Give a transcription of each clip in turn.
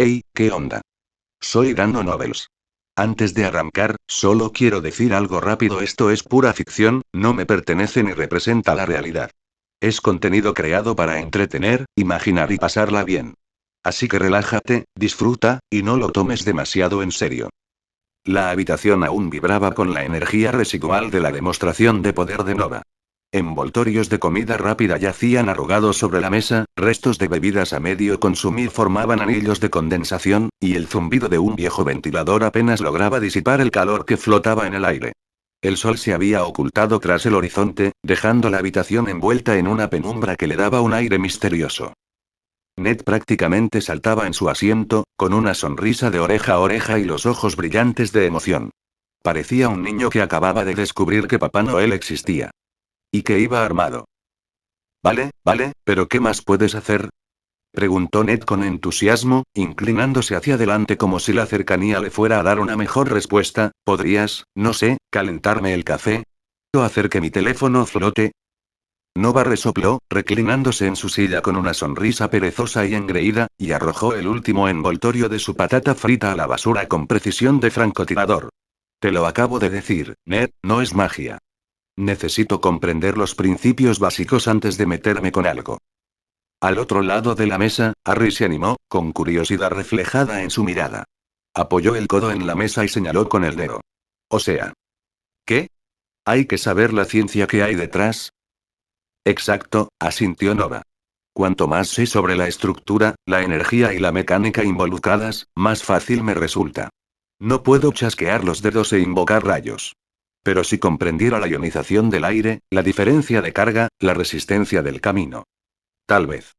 Hey, ¿qué onda? Soy Dano Nobles. Antes de arrancar, solo quiero decir algo rápido: esto es pura ficción, no me pertenece ni representa la realidad. Es contenido creado para entretener, imaginar y pasarla bien. Así que relájate, disfruta, y no lo tomes demasiado en serio. La habitación aún vibraba con la energía residual de la demostración de poder de Nova. Envoltorios de comida rápida yacían arrugados sobre la mesa, restos de bebidas a medio consumir formaban anillos de condensación, y el zumbido de un viejo ventilador apenas lograba disipar el calor que flotaba en el aire. El sol se había ocultado tras el horizonte, dejando la habitación envuelta en una penumbra que le daba un aire misterioso. Ned prácticamente saltaba en su asiento, con una sonrisa de oreja a oreja y los ojos brillantes de emoción. Parecía un niño que acababa de descubrir que Papá Noel existía. Y que iba armado. Vale, vale, pero ¿qué más puedes hacer? Preguntó Ned con entusiasmo, inclinándose hacia adelante como si la cercanía le fuera a dar una mejor respuesta. ¿Podrías, no sé, calentarme el café? ¿O hacer que mi teléfono flote? Nova resopló, reclinándose en su silla con una sonrisa perezosa y engreída, y arrojó el último envoltorio de su patata frita a la basura con precisión de francotirador. Te lo acabo de decir, Ned, no es magia. Necesito comprender los principios básicos antes de meterme con algo. Al otro lado de la mesa, Harry se animó, con curiosidad reflejada en su mirada. Apoyó el codo en la mesa y señaló con el dedo. O sea. ¿Qué? ¿Hay que saber la ciencia que hay detrás? Exacto, asintió Nova. Cuanto más sé sobre la estructura, la energía y la mecánica involucradas, más fácil me resulta. No puedo chasquear los dedos e invocar rayos. Pero si comprendiera la ionización del aire, la diferencia de carga, la resistencia del camino. Tal vez.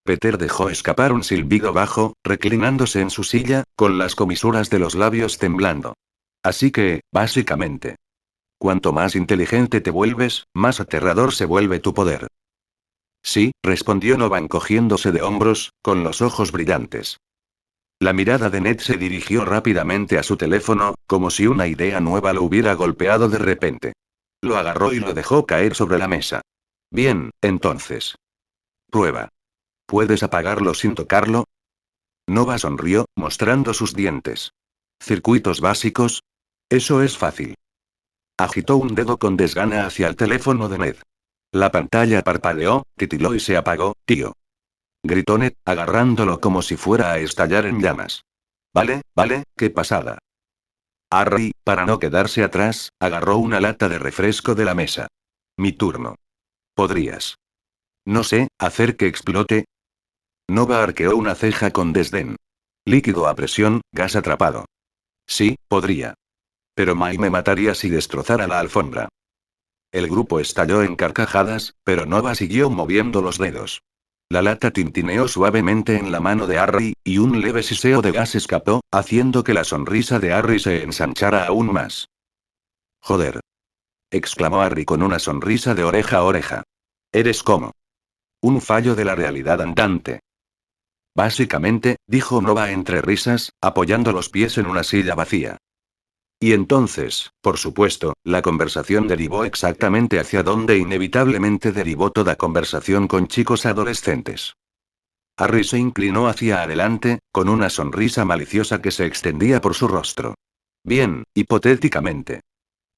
Peter dejó escapar un silbido bajo, reclinándose en su silla, con las comisuras de los labios temblando. Así que, básicamente. Cuanto más inteligente te vuelves, más aterrador se vuelve tu poder. Sí, respondió Nova encogiéndose de hombros, con los ojos brillantes. La mirada de Ned se dirigió rápidamente a su teléfono, como si una idea nueva lo hubiera golpeado de repente. Lo agarró y lo dejó caer sobre la mesa. Bien, entonces. Prueba. ¿Puedes apagarlo sin tocarlo? Nova sonrió, mostrando sus dientes. ¿Circuitos básicos? Eso es fácil. Agitó un dedo con desgana hacia el teléfono de Ned. La pantalla parpadeó, titiló y se apagó. Tío. Gritó Ned, agarrándolo como si fuera a estallar en llamas. Vale, vale, qué pasada. Harry, para no quedarse atrás, agarró una lata de refresco de la mesa. Mi turno. ¿Podrías? No sé, hacer que explote. Nova arqueó una ceja con desdén. Líquido a presión, gas atrapado. Sí, podría. Pero Mike me mataría si destrozara la alfombra. El grupo estalló en carcajadas, pero Nova siguió moviendo los dedos. La lata tintineó suavemente en la mano de Harry, y un leve siseo de gas escapó, haciendo que la sonrisa de Harry se ensanchara aún más. Joder. Exclamó Harry con una sonrisa de oreja a oreja. Eres como un fallo de la realidad andante. Básicamente, dijo Nova entre risas, apoyando los pies en una silla vacía. Y entonces, por supuesto, la conversación derivó exactamente hacia donde inevitablemente derivó toda conversación con chicos adolescentes. Harry se inclinó hacia adelante, con una sonrisa maliciosa que se extendía por su rostro. Bien, hipotéticamente.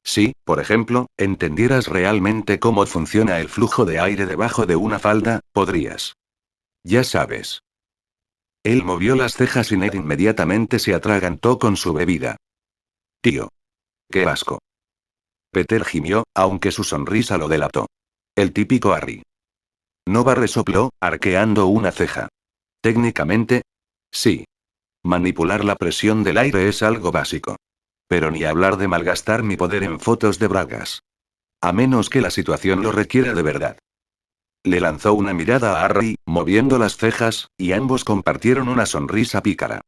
Si, por ejemplo, entendieras realmente cómo funciona el flujo de aire debajo de una falda, podrías. Ya sabes. Él movió las cejas y Ned inmediatamente se atragantó con su bebida. Tío. ¡Qué asco! Peter gimió, aunque su sonrisa lo delató. El típico Harry. Nova resopló, arqueando una ceja. Técnicamente, sí. Manipular la presión del aire es algo básico. Pero ni hablar de malgastar mi poder en fotos de bragas. A menos que la situación lo requiera de verdad. Le lanzó una mirada a Harry, moviendo las cejas, y ambos compartieron una sonrisa pícara.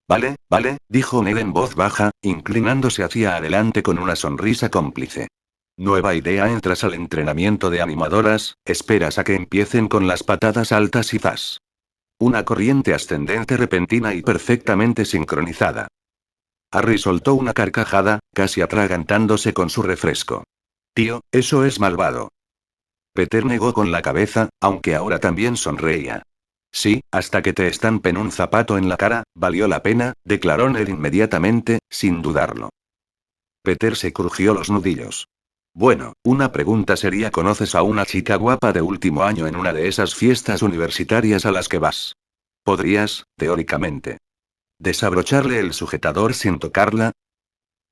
Vale, vale, dijo Ned en voz baja, inclinándose hacia adelante con una sonrisa cómplice. Nueva idea: entras al entrenamiento de animadoras, esperas a que empiecen con las patadas altas y zas. Una corriente ascendente repentina y perfectamente sincronizada. Harry soltó una carcajada, casi atragantándose con su refresco. Tío, eso es malvado. Peter negó con la cabeza, aunque ahora también sonreía. Sí, hasta que te estampen un zapato en la cara, valió la pena, declaró Ned inmediatamente, sin dudarlo. Peter se crujió los nudillos. Bueno, una pregunta sería: ¿conoces a una chica guapa de último año en una de esas fiestas universitarias a las que vas? Podrías, teóricamente, desabrocharle el sujetador sin tocarla.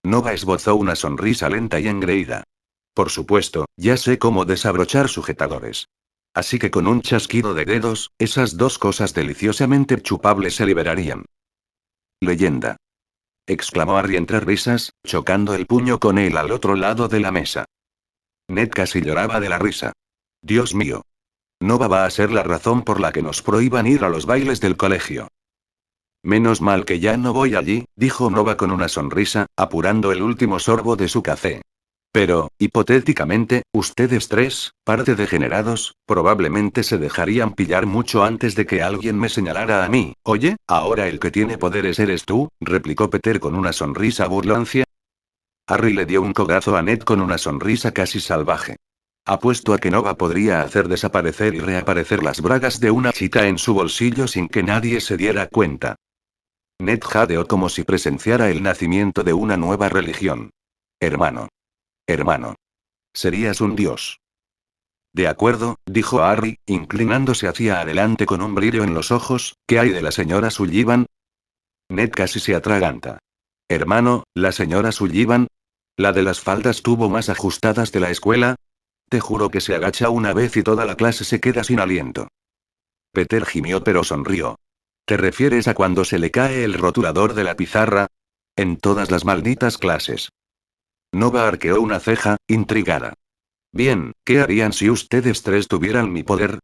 Nova esbozó una sonrisa lenta y engreída. Por supuesto, ya sé cómo desabrochar sujetadores. Así que con un chasquido de dedos, esas dos cosas deliciosamente chupables se liberarían. Leyenda. Exclamó Harry entre risas, chocando el puño con él al otro lado de la mesa. Ned casi lloraba de la risa. Dios mío. Nova va a ser la razón por la que nos prohíban ir a los bailes del colegio. Menos mal que ya no voy allí, dijo Nova con una sonrisa, apurando el último sorbo de su café. Pero, hipotéticamente, ustedes tres, par de degenerados, probablemente se dejarían pillar mucho antes de que alguien me señalara a mí. Oye, ahora el que tiene poderes eres tú, replicó Peter con una sonrisa burlancia. Harry le dio un codazo a Ned con una sonrisa casi salvaje. Apuesto a que Nova podría hacer desaparecer y reaparecer las bragas de una chica en su bolsillo sin que nadie se diera cuenta. Ned jadeó como si presenciara el nacimiento de una nueva religión. Hermano. Hermano. Serías un dios. De acuerdo, dijo Harry, inclinándose hacia adelante con un brillo en los ojos. ¿Qué hay de la señora Sullivan? Ned casi se atraganta. Hermano, ¿la señora Sullivan? ¿La de las faldas tubo más ajustadas de la escuela? Te juro que se agacha una vez y toda la clase se queda sin aliento. Peter gimió pero sonrió. ¿Te refieres a cuando se le cae el rotulador de la pizarra? En todas las malditas clases. Nova arqueó una ceja, intrigada. Bien, ¿qué harían si ustedes tres tuvieran mi poder?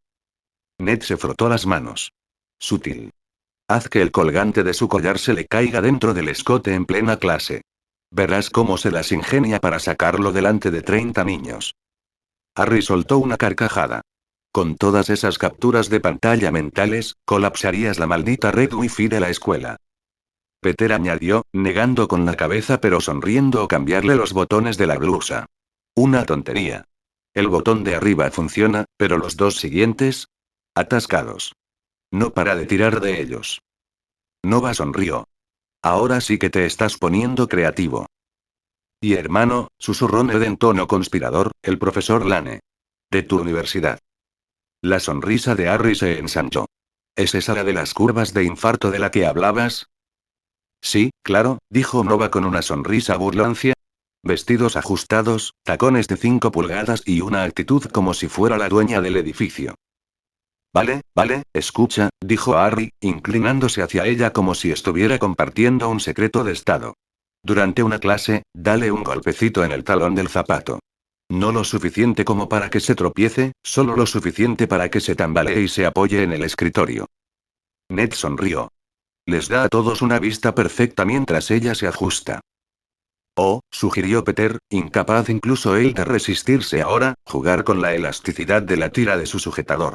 Ned se frotó las manos. Sutil. Haz que el colgante de su collar se le caiga dentro del escote en plena clase. Verás cómo se las ingenia para sacarlo delante de 30 niños. Harry soltó una carcajada. Con todas esas capturas de pantalla mentales, colapsarías la maldita red wifi de la escuela. Peter añadió, negando con la cabeza pero sonriendo, o cambiarle los botones de la blusa. Una tontería. El botón de arriba funciona, pero los dos siguientes, atascados. No para de tirar de ellos. Nova sonrió. Ahora sí que te estás poniendo creativo. Y hermano, susurró Ned en tono conspirador, el profesor Lane. De tu universidad. La sonrisa de Harry se ensanchó. ¿Es esa la de las curvas de infarto de la que hablabas? Sí, claro, dijo Nova con una sonrisa burlancia. Vestidos ajustados, tacones de 5 pulgadas y una actitud como si fuera la dueña del edificio. Vale, vale, escucha, dijo Harry, inclinándose hacia ella como si estuviera compartiendo un secreto de estado. Durante una clase, dale un golpecito en el talón del zapato. No lo suficiente como para que se tropiece, solo lo suficiente para que se tambalee y se apoye en el escritorio. Ned sonrió. Les da a todos una vista perfecta mientras ella se ajusta. Oh, sugirió Peter, incapaz incluso él de resistirse ahora, jugar con la elasticidad de la tira de su sujetador.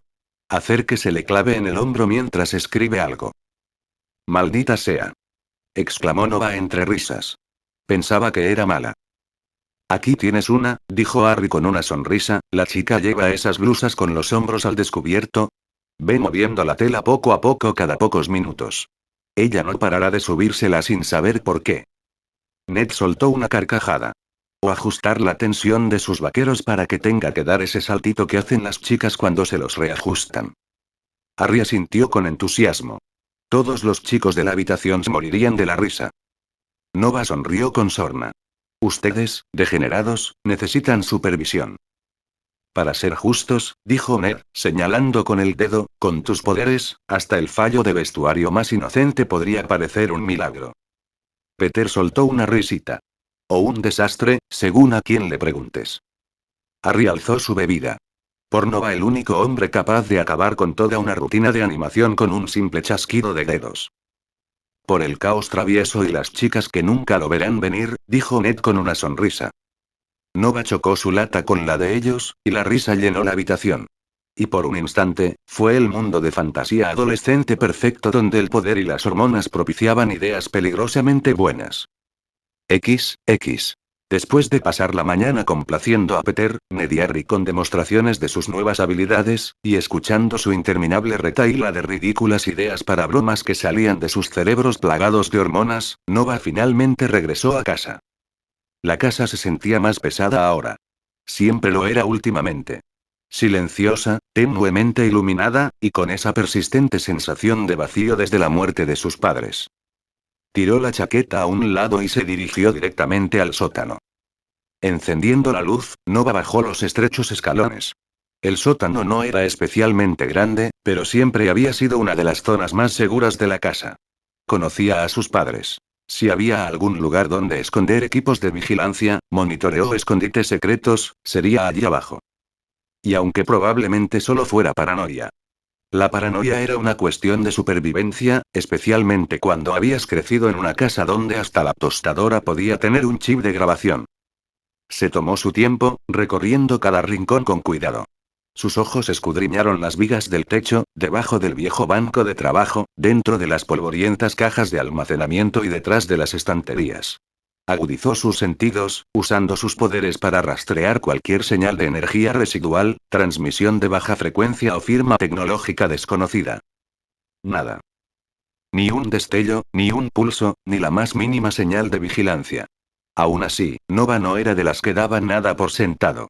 Hacer que se le clave en el hombro mientras escribe algo. Maldita sea. Exclamó Nova entre risas. Pensaba que era mala. Aquí tienes una, dijo Harry con una sonrisa. La chica lleva esas blusas con los hombros al descubierto. Ve moviendo la tela poco a poco cada pocos minutos. Ella no parará de subírsela sin saber por qué. Ned soltó una carcajada. O ajustar la tensión de sus vaqueros para que tenga que dar ese saltito que hacen las chicas cuando se los reajustan. Harry asintió con entusiasmo. Todos los chicos de la habitación se morirían de la risa. Nova sonrió con sorna. Ustedes, degenerados, necesitan supervisión. Para ser justos, dijo Ned, señalando con el dedo, con tus poderes, hasta el fallo de vestuario más inocente podría parecer un milagro. Peter soltó una risita. O un desastre, según a quien le preguntes. Harry alzó su bebida. Por Nova, el único hombre capaz de acabar con toda una rutina de animación con un simple chasquido de dedos. Por el caos travieso y las chicas que nunca lo verán venir, dijo Ned con una sonrisa. Nova chocó su lata con la de ellos, y la risa llenó la habitación. Y por un instante, fue el mundo de fantasía adolescente perfecto donde el poder y las hormonas propiciaban ideas peligrosamente buenas. X. Después de pasar la mañana complaciendo a Peter, Ned y Harry con demostraciones de sus nuevas habilidades, y escuchando su interminable retahíla de ridículas ideas para bromas que salían de sus cerebros plagados de hormonas, Nova finalmente regresó a casa. La casa se sentía más pesada ahora. Siempre lo era últimamente. Silenciosa, tenuemente iluminada, y con esa persistente sensación de vacío desde la muerte de sus padres. Tiró la chaqueta a un lado y se dirigió directamente al sótano. Encendiendo la luz, Nova bajó los estrechos escalones. El sótano no era especialmente grande, pero siempre había sido una de las zonas más seguras de la casa. Conocía a sus padres. Si había algún lugar donde esconder equipos de vigilancia, monitoreo o escondites secretos, sería allí abajo. Y aunque probablemente solo fuera paranoia. La paranoia era una cuestión de supervivencia, especialmente cuando habías crecido en una casa donde hasta la tostadora podía tener un chip de grabación. Se tomó su tiempo, recorriendo cada rincón con cuidado. Sus ojos escudriñaron las vigas del techo, debajo del viejo banco de trabajo, dentro de las polvorientas cajas de almacenamiento y detrás de las estanterías. Agudizó sus sentidos, usando sus poderes para rastrear cualquier señal de energía residual, transmisión de baja frecuencia o firma tecnológica desconocida. Nada. Ni un destello, ni un pulso, ni la más mínima señal de vigilancia. Aún así, Nova no era de las que daban nada por sentado.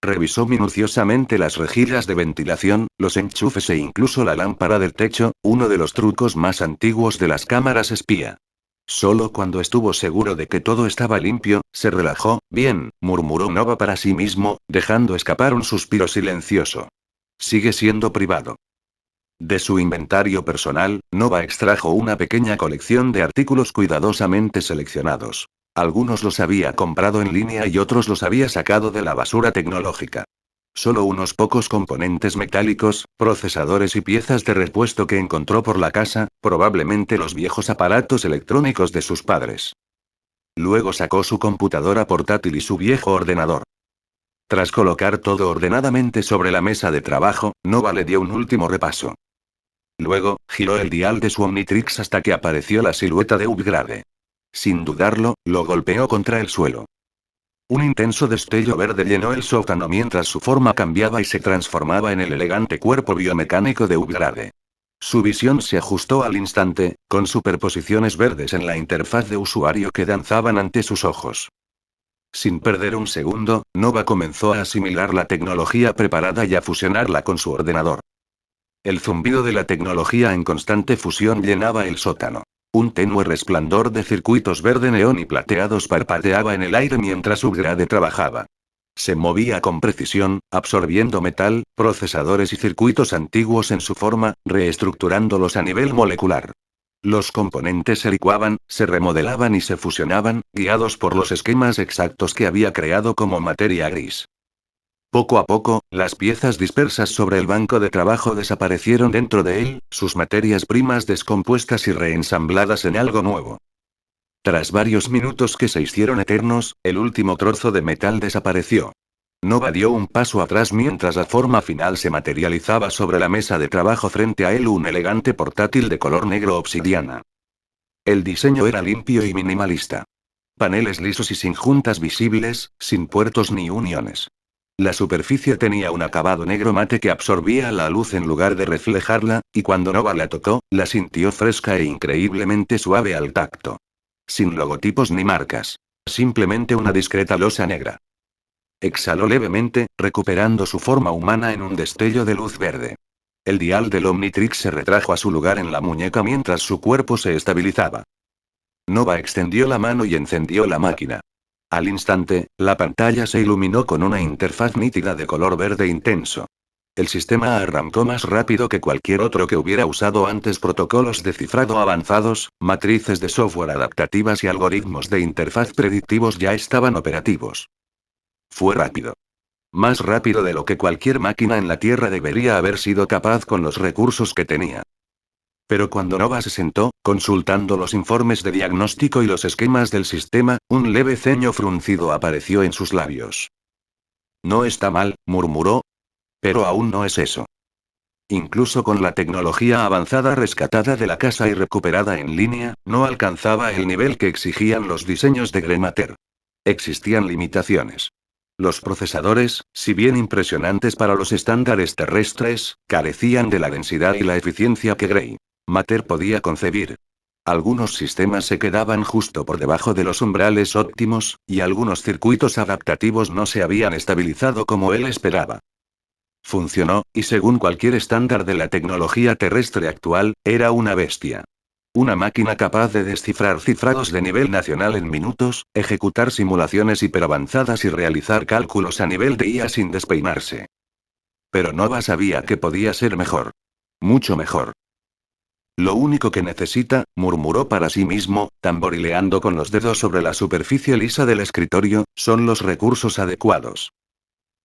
Revisó minuciosamente las rejillas de ventilación, los enchufes e incluso la lámpara del techo, uno de los trucos más antiguos de las cámaras espía. Solo cuando estuvo seguro de que todo estaba limpio, se relajó. Bien, murmuró Nova para sí mismo, dejando escapar un suspiro silencioso. Sigue siendo privado. De su inventario personal, Nova extrajo una pequeña colección de artículos cuidadosamente seleccionados. Algunos los había comprado en línea y otros los había sacado de la basura tecnológica. Solo unos pocos componentes metálicos, procesadores y piezas de repuesto que encontró por la casa, probablemente los viejos aparatos electrónicos de sus padres. Luego sacó su computadora portátil y su viejo ordenador. Tras colocar todo ordenadamente sobre la mesa de trabajo, Nova le dio un último repaso. Luego, giró el dial de su Omnitrix hasta que apareció la silueta de Upgrade. Sin dudarlo, lo golpeó contra el suelo. Un intenso destello verde llenó el sótano mientras su forma cambiaba y se transformaba en el elegante cuerpo biomecánico de Upgrade. Su visión se ajustó al instante, con superposiciones verdes en la interfaz de usuario que danzaban ante sus ojos. Sin perder un segundo, Nova comenzó a asimilar la tecnología preparada y a fusionarla con su ordenador. El zumbido de la tecnología en constante fusión llenaba el sótano. Un tenue resplandor de circuitos verde neón y plateados parpadeaba en el aire mientras Upgrade trabajaba. Se movía con precisión, absorbiendo metal, procesadores y circuitos antiguos en su forma, reestructurándolos a nivel molecular. Los componentes se licuaban, se remodelaban y se fusionaban, guiados por los esquemas exactos que había creado como materia gris. Poco a poco, las piezas dispersas sobre el banco de trabajo desaparecieron dentro de él, sus materias primas descompuestas y reensambladas en algo nuevo. Tras varios minutos que se hicieron eternos, el último trozo de metal desapareció. Nova dio un paso atrás mientras la forma final se materializaba sobre la mesa de trabajo frente a él, un elegante portátil de color negro obsidiana. El diseño era limpio y minimalista. Paneles lisos y sin juntas visibles, sin puertos ni uniones. La superficie tenía un acabado negro mate que absorbía la luz en lugar de reflejarla, y cuando Nova la tocó, la sintió fresca e increíblemente suave al tacto. Sin logotipos ni marcas. Simplemente una discreta losa negra. Exhaló levemente, recuperando su forma humana en un destello de luz verde. El dial del Omnitrix se retrajo a su lugar en la muñeca mientras su cuerpo se estabilizaba. Nova extendió la mano y encendió la máquina. Al instante, la pantalla se iluminó con una interfaz nítida de color verde intenso. El sistema arrancó más rápido que cualquier otro que hubiera usado antes. Protocolos de cifrado avanzados, matrices de software adaptativas y algoritmos de interfaz predictivos ya estaban operativos. Fue rápido. Más rápido de lo que cualquier máquina en la Tierra debería haber sido capaz con los recursos que tenía. Pero cuando Nova se sentó, consultando los informes de diagnóstico y los esquemas del sistema, un leve ceño fruncido apareció en sus labios. No está mal, murmuró. Pero aún no es eso. Incluso con la tecnología avanzada rescatada de la casa y recuperada en línea, no alcanzaba el nivel que exigían los diseños de Gremater. Existían limitaciones. Los procesadores, si bien impresionantes para los estándares terrestres, carecían de la densidad y la eficiencia que Grey Matter podía concebir. Algunos sistemas se quedaban justo por debajo de los umbrales óptimos, y algunos circuitos adaptativos no se habían estabilizado como él esperaba. Funcionó, y según cualquier estándar de la tecnología terrestre actual, era una bestia. Una máquina capaz de descifrar cifrados de nivel nacional en minutos, ejecutar simulaciones hiperavanzadas y realizar cálculos a nivel de IA sin despeinarse. Pero Nova sabía que podía ser mejor. Mucho mejor. Lo único que necesita, murmuró para sí mismo, tamborileando con los dedos sobre la superficie lisa del escritorio, son los recursos adecuados.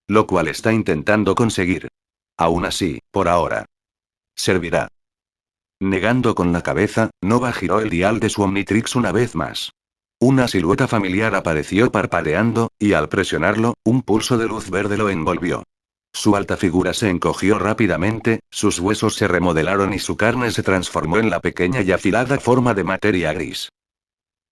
Lo cual está intentando conseguir. Aún así, por ahora. Servirá. Negando con la cabeza, Nova giró el dial de su Omnitrix una vez más. Una silueta familiar apareció parpadeando, y al presionarlo, un pulso de luz verde lo envolvió. Su alta figura se encogió rápidamente, sus huesos se remodelaron y su carne se transformó en la pequeña y afilada forma de materia gris.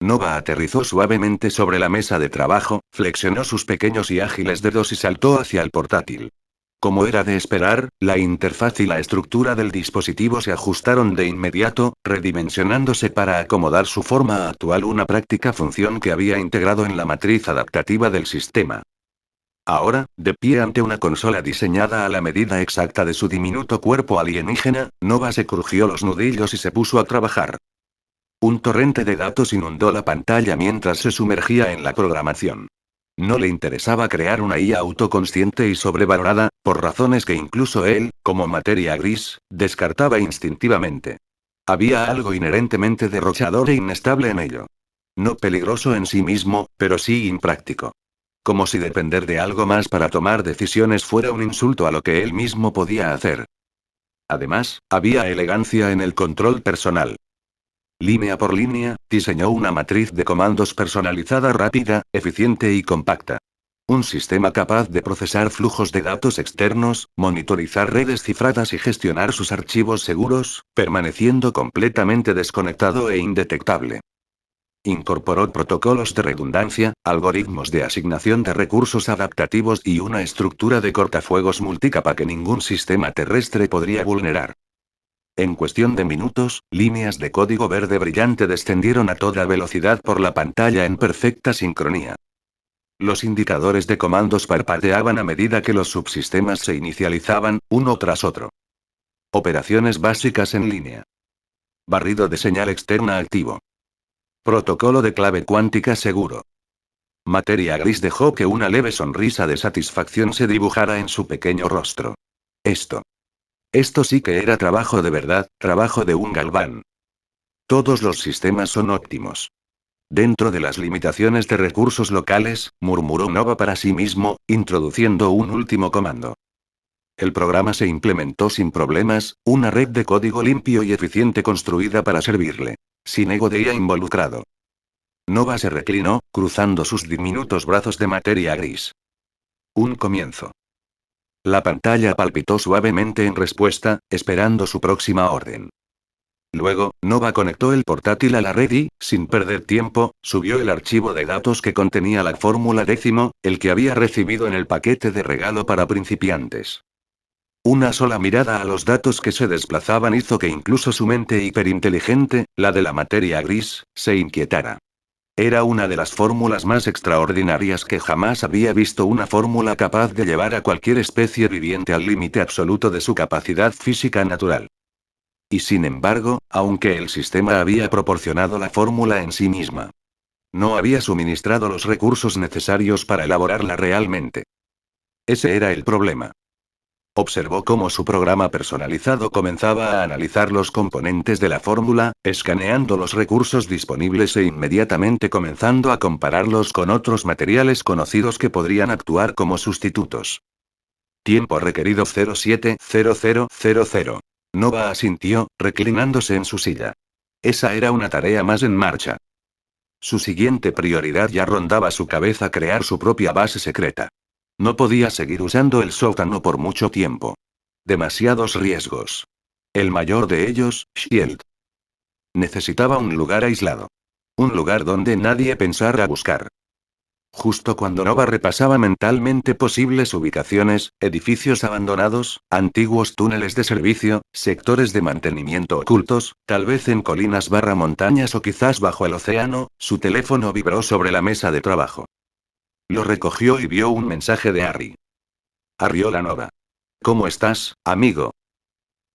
Nova aterrizó suavemente sobre la mesa de trabajo, flexionó sus pequeños y ágiles dedos y saltó hacia el portátil. Como era de esperar, la interfaz y la estructura del dispositivo se ajustaron de inmediato, redimensionándose para acomodar su forma actual, una práctica función que había integrado en la matriz adaptativa del sistema. Ahora, de pie ante una consola diseñada a la medida exacta de su diminuto cuerpo alienígena, Nova se crujió los nudillos y se puso a trabajar. Un torrente de datos inundó la pantalla mientras se sumergía en la programación. No le interesaba crear una IA autoconsciente y sobrevalorada, por razones que incluso él, como materia gris, descartaba instintivamente. Había algo inherentemente derrochador e inestable en ello. No peligroso en sí mismo, pero sí impráctico. Como si depender de algo más para tomar decisiones fuera un insulto a lo que él mismo podía hacer. Además, había elegancia en el control personal. Línea por línea, diseñó una matriz de comandos personalizada rápida, eficiente y compacta. Un sistema capaz de procesar flujos de datos externos, monitorizar redes cifradas y gestionar sus archivos seguros, permaneciendo completamente desconectado e indetectable. Incorporó protocolos de redundancia, algoritmos de asignación de recursos adaptativos y una estructura de cortafuegos multicapa que ningún sistema terrestre podría vulnerar. En cuestión de minutos, líneas de código verde brillante descendieron a toda velocidad por la pantalla en perfecta sincronía. Los indicadores de comandos parpadeaban a medida que los subsistemas se inicializaban, uno tras otro. Operaciones básicas en línea. Barrido de señal externa activo. Protocolo de clave cuántica seguro. Materia gris dejó que una leve sonrisa de satisfacción se dibujara en su pequeño rostro. Esto sí que era trabajo de verdad, trabajo de un galván. Todos los sistemas son óptimos. Dentro de las limitaciones de recursos locales, murmuró Nova para sí mismo, introduciendo un último comando. El programa se implementó sin problemas, una red de código limpio y eficiente construida para servirle. Sin ego de IA involucrado. Nova se reclinó, cruzando sus diminutos brazos de materia gris. Un comienzo. La pantalla palpitó suavemente en respuesta, esperando su próxima orden. Luego, Nova conectó el portátil a la red y, sin perder tiempo, subió el archivo de datos que contenía la fórmula décimo, el que había recibido en el paquete de regalo para principiantes. Una sola mirada a los datos que se desplazaban hizo que incluso su mente hiperinteligente, la de la materia gris, se inquietara. Era una de las fórmulas más extraordinarias que jamás había visto, una fórmula capaz de llevar a cualquier especie viviente al límite absoluto de su capacidad física natural. Y sin embargo, aunque el sistema había proporcionado la fórmula en sí misma, no había suministrado los recursos necesarios para elaborarla realmente. Ese era el problema. Observó cómo su programa personalizado comenzaba a analizar los componentes de la fórmula, escaneando los recursos disponibles e inmediatamente comenzando a compararlos con otros materiales conocidos que podrían actuar como sustitutos. Tiempo requerido 070000. Nova asintió, reclinándose en su silla. Esa era una tarea más en marcha. Su siguiente prioridad ya rondaba su cabeza: crear su propia base secreta. No podía seguir usando el sótano por mucho tiempo. Demasiados riesgos. El mayor de ellos, Shield. Necesitaba un lugar aislado. Un lugar donde nadie pensara buscar. Justo cuando Nova repasaba mentalmente posibles ubicaciones, edificios abandonados, antiguos túneles de servicio, sectores de mantenimiento ocultos, tal vez en colinas barra montañas o quizás bajo el océano, su teléfono vibró sobre la mesa de trabajo. Lo recogió y vio un mensaje de Harry. Arriola Nova. ¿Cómo estás, amigo?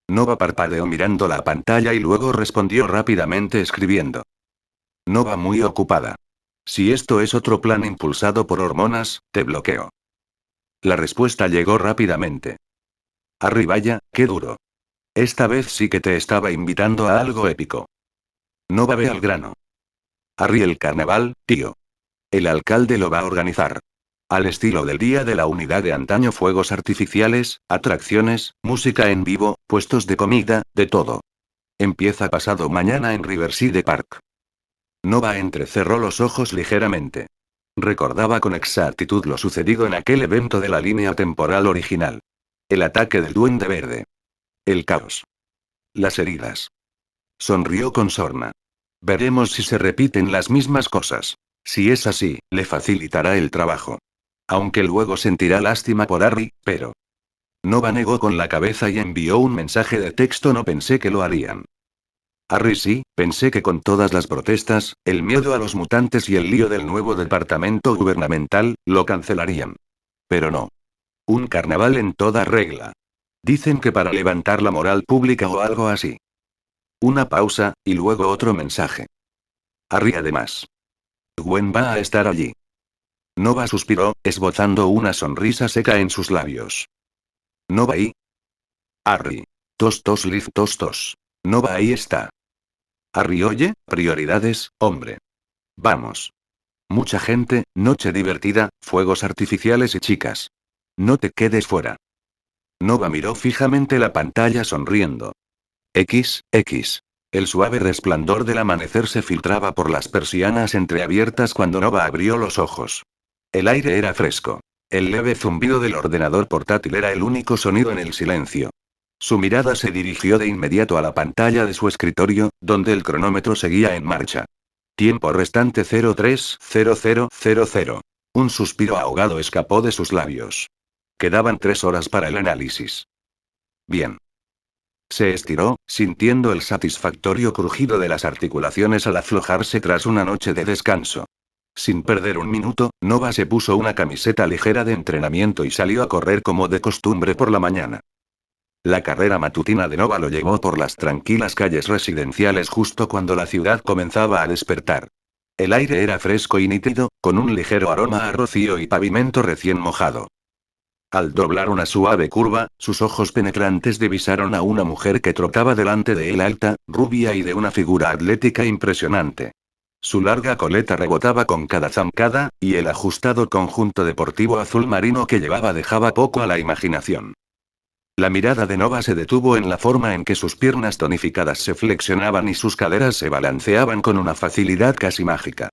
Nova parpadeó mirando la pantalla y luego respondió rápidamente escribiendo. Nova muy ocupada. Si esto es otro plan impulsado por hormonas, te bloqueo. La respuesta llegó rápidamente. Harry, vaya, qué duro. Esta vez sí que te estaba invitando a algo épico. Nova, ve al grano. Harry, el carnaval, tío. El alcalde lo va a organizar. Al estilo del día de la unidad de antaño, fuegos artificiales, atracciones, música en vivo, puestos de comida, de todo. Empieza pasado mañana en Riverside Park. Nova entrecerró los ojos ligeramente. Recordaba con exactitud lo sucedido en aquel evento de la línea temporal original. El ataque del Duende Verde. El caos. Las heridas. Sonrió con sorna. Veremos si se repiten las mismas cosas. Si es así, le facilitará el trabajo. Aunque luego sentirá lástima por Harry, pero... Nova negó con la cabeza y envió un mensaje de texto. No pensé que lo harían. Harry, sí, pensé que con todas las protestas, el miedo a los mutantes y el lío del nuevo departamento gubernamental, lo cancelarían. Pero no. Un carnaval en toda regla. Dicen que para levantar la moral pública o algo así. Una pausa, y luego otro mensaje. Harry, además. Gwen va a estar allí. Nova suspiró, esbozando una sonrisa seca en sus labios. Nova y... Harry. Tos, tos, liz, tos, tos. Nova, ahí está. Harry, oye, prioridades, hombre. Vamos. Mucha gente, noche divertida, fuegos artificiales y chicas. No te quedes fuera. Nova miró fijamente la pantalla sonriendo. X. El suave resplandor del amanecer se filtraba por las persianas entreabiertas cuando Nova abrió los ojos. El aire era fresco. El leve zumbido del ordenador portátil era el único sonido en el silencio. Su mirada se dirigió de inmediato a la pantalla de su escritorio, donde el cronómetro seguía en marcha. Tiempo restante 03:00:00. Un suspiro ahogado escapó de sus labios. Quedaban 3 horas para el análisis. Bien. Se estiró, sintiendo el satisfactorio crujido de las articulaciones al aflojarse tras una noche de descanso. Sin perder un minuto, Nova se puso una camiseta ligera de entrenamiento y salió a correr como de costumbre por la mañana. La carrera matutina de Nova lo llevó por las tranquilas calles residenciales justo cuando la ciudad comenzaba a despertar. El aire era fresco y nítido, con un ligero aroma a rocío y pavimento recién mojado. Al doblar una suave curva, sus ojos penetrantes divisaron a una mujer que trotaba delante de él, alta, rubia y de una figura atlética impresionante. Su larga coleta rebotaba con cada zancada, y el ajustado conjunto deportivo azul marino que llevaba dejaba poco a la imaginación. La mirada de Nova se detuvo en la forma en que sus piernas tonificadas se flexionaban y sus caderas se balanceaban con una facilidad casi mágica.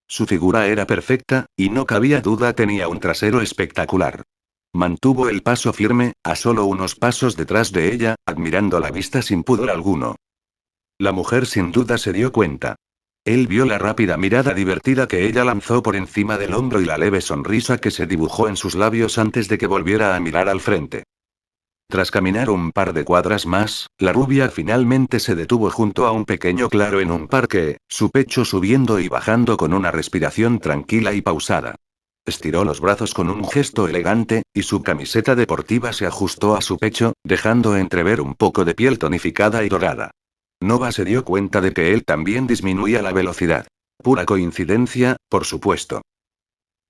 Su figura era perfecta, y no cabía duda tenía un trasero espectacular. Mantuvo el paso firme, a solo unos pasos detrás de ella, admirando la vista sin pudor alguno. La mujer sin duda se dio cuenta. Él vio la rápida mirada divertida que ella lanzó por encima del hombro y la leve sonrisa que se dibujó en sus labios antes de que volviera a mirar al frente. Tras caminar un par de cuadras más, la rubia finalmente se detuvo junto a un pequeño claro en un parque, su pecho subiendo y bajando con una respiración tranquila y pausada. Estiró los brazos con un gesto elegante, y su camiseta deportiva se ajustó a su pecho, dejando entrever un poco de piel tonificada y dorada. Nova se dio cuenta de que él también disminuía la velocidad. Pura coincidencia, por supuesto.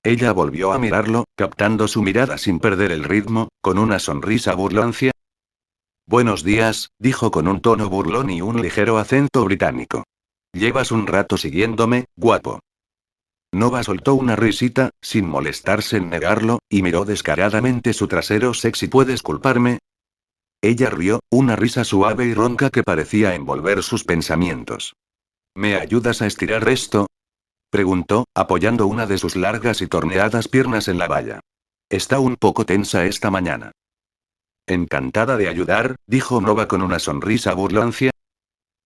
Ella volvió a mirarlo, captando su mirada sin perder el ritmo, con una sonrisa burlancia. Buenos días, dijo con un tono burlón y un ligero acento británico. Llevas un rato siguiéndome, guapo. Nova soltó una risita, sin molestarse en negarlo, y miró descaradamente su trasero sexy. ¿Puedes culparme? Ella rió, una risa suave y ronca que parecía envolver sus pensamientos. ¿Me ayudas a estirar esto? Preguntó, apoyando una de sus largas y torneadas piernas en la valla. Está un poco tensa esta mañana. Encantada de ayudar, dijo Nova con una sonrisa burlancia.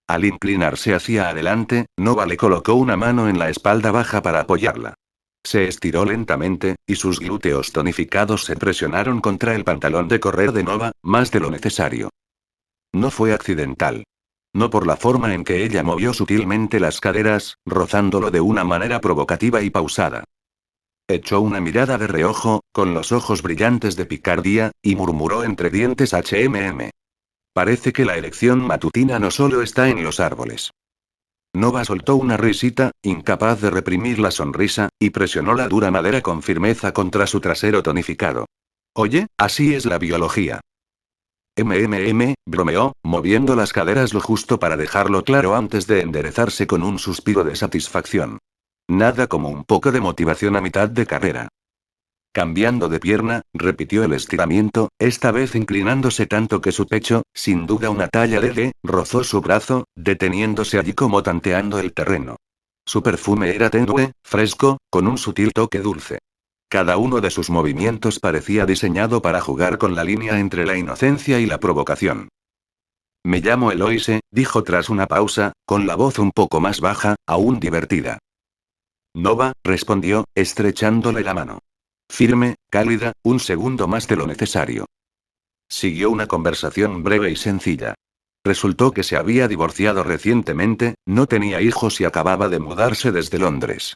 Al inclinarse hacia adelante, Nova le colocó una mano en la espalda baja para apoyarla. Se estiró lentamente, y sus glúteos tonificados se presionaron contra el pantalón de correr de Nova, más de lo necesario. No fue accidental. No por la forma en que ella movió sutilmente las caderas, rozándolo de una manera provocativa y pausada. Echó una mirada de reojo, con los ojos brillantes de picardía, y murmuró entre dientes HMM. Parece que la elección matutina no solo está en los árboles. Nova soltó una risita, incapaz de reprimir la sonrisa, y presionó la dura madera con firmeza contra su trasero tonificado. Oye, así es la biología. Bromeó, moviendo las caderas lo justo para dejarlo claro antes de enderezarse con un suspiro de satisfacción. Nada como un poco de motivación a mitad de carrera. Cambiando de pierna, repitió el estiramiento, esta vez inclinándose tanto que su pecho, sin duda una talla D, rozó su brazo, deteniéndose allí como tanteando el terreno. Su perfume era tenue, fresco, con un sutil toque dulce. Cada uno de sus movimientos parecía diseñado para jugar con la línea entre la inocencia y la provocación. Me llamo Eloise, dijo tras una pausa, con la voz un poco más baja, aún divertida. Nova, respondió, estrechándole la mano. Firme, cálida, un segundo más de lo necesario. Siguió una conversación breve y sencilla. Resultó que se había divorciado recientemente, no tenía hijos y acababa de mudarse desde Londres.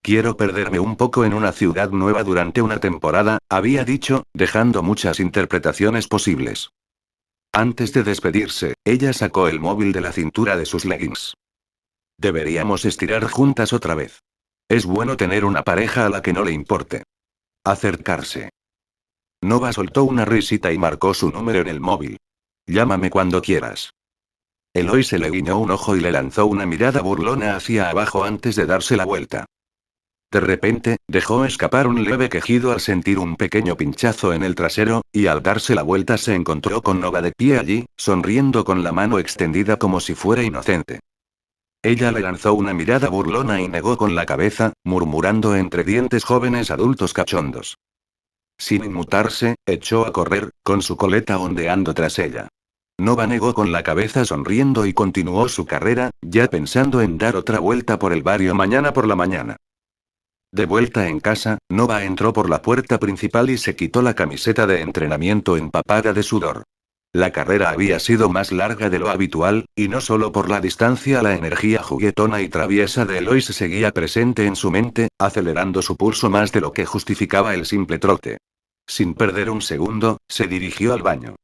Quiero perderme un poco en una ciudad nueva durante una temporada, había dicho, dejando muchas interpretaciones posibles. Antes de despedirse, ella sacó el móvil de la cintura de sus leggings. Deberíamos estirar juntas otra vez. Es bueno tener una pareja a la que no le importe. Acercarse. Nova soltó una risita y marcó su número en el móvil. Llámame cuando quieras. Eloise le guiñó un ojo y le lanzó una mirada burlona hacia abajo antes de darse la vuelta. De repente, dejó escapar un leve quejido al sentir un pequeño pinchazo en el trasero, y al darse la vuelta se encontró con Nova de pie allí, sonriendo con la mano extendida como si fuera inocente. Ella le lanzó una mirada burlona y negó con la cabeza, murmurando entre dientes jóvenes adultos cachondos. Sin inmutarse, echó a correr, con su coleta ondeando tras ella. Nova negó con la cabeza sonriendo y continuó su carrera, ya pensando en dar otra vuelta por el barrio mañana por la mañana. De vuelta en casa, Nova entró por la puerta principal y se quitó la camiseta de entrenamiento empapada de sudor. La carrera había sido más larga de lo habitual, y no solo por la distancia, la energía juguetona y traviesa de Eloise seguía presente en su mente, acelerando su pulso más de lo que justificaba el simple trote. Sin perder un segundo, se dirigió al baño.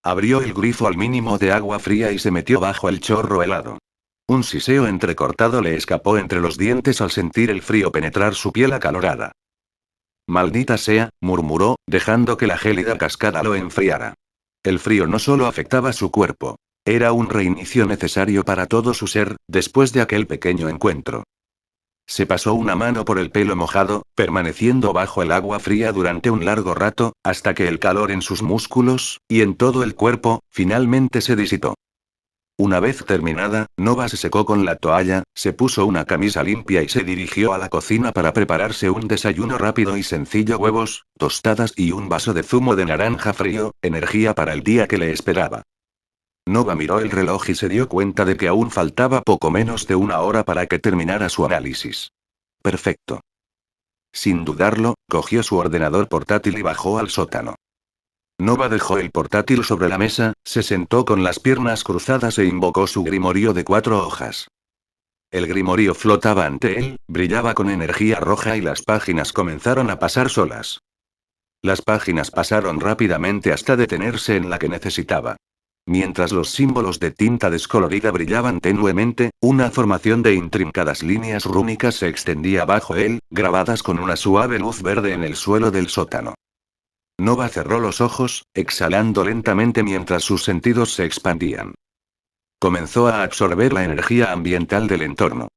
Abrió el grifo al mínimo de agua fría y se metió bajo el chorro helado. Un siseo entrecortado le escapó entre los dientes al sentir el frío penetrar su piel acalorada. Maldita sea, murmuró, dejando que la gélida cascada lo enfriara. El frío no solo afectaba su cuerpo. Era un reinicio necesario para todo su ser, después de aquel pequeño encuentro. Se pasó una mano por el pelo mojado, permaneciendo bajo el agua fría durante un largo rato, hasta que el calor en sus músculos, y en todo el cuerpo, finalmente se disipó. Una vez terminada, Nova se secó con la toalla, se puso una camisa limpia y se dirigió a la cocina para prepararse un desayuno rápido y sencillo: huevos, tostadas y un vaso de zumo de naranja frío, energía para el día que le esperaba. Nova miró el reloj y se dio cuenta de que aún faltaba poco menos de una hora para que terminara su análisis. Perfecto. Sin dudarlo, cogió su ordenador portátil y bajó al sótano. Nova dejó el portátil sobre la mesa, se sentó con las piernas cruzadas e invocó su grimorio de 4 hojas. El grimorio flotaba ante él, brillaba con energía roja y las páginas comenzaron a pasar solas. Las páginas pasaron rápidamente hasta detenerse en la que necesitaba. Mientras los símbolos de tinta descolorida brillaban tenuemente, una formación de intrincadas líneas rúnicas se extendía bajo él, grabadas con una suave luz verde en el suelo del sótano. Nova cerró los ojos, exhalando lentamente mientras sus sentidos se expandían. Comenzó a absorber la energía ambiental del entorno.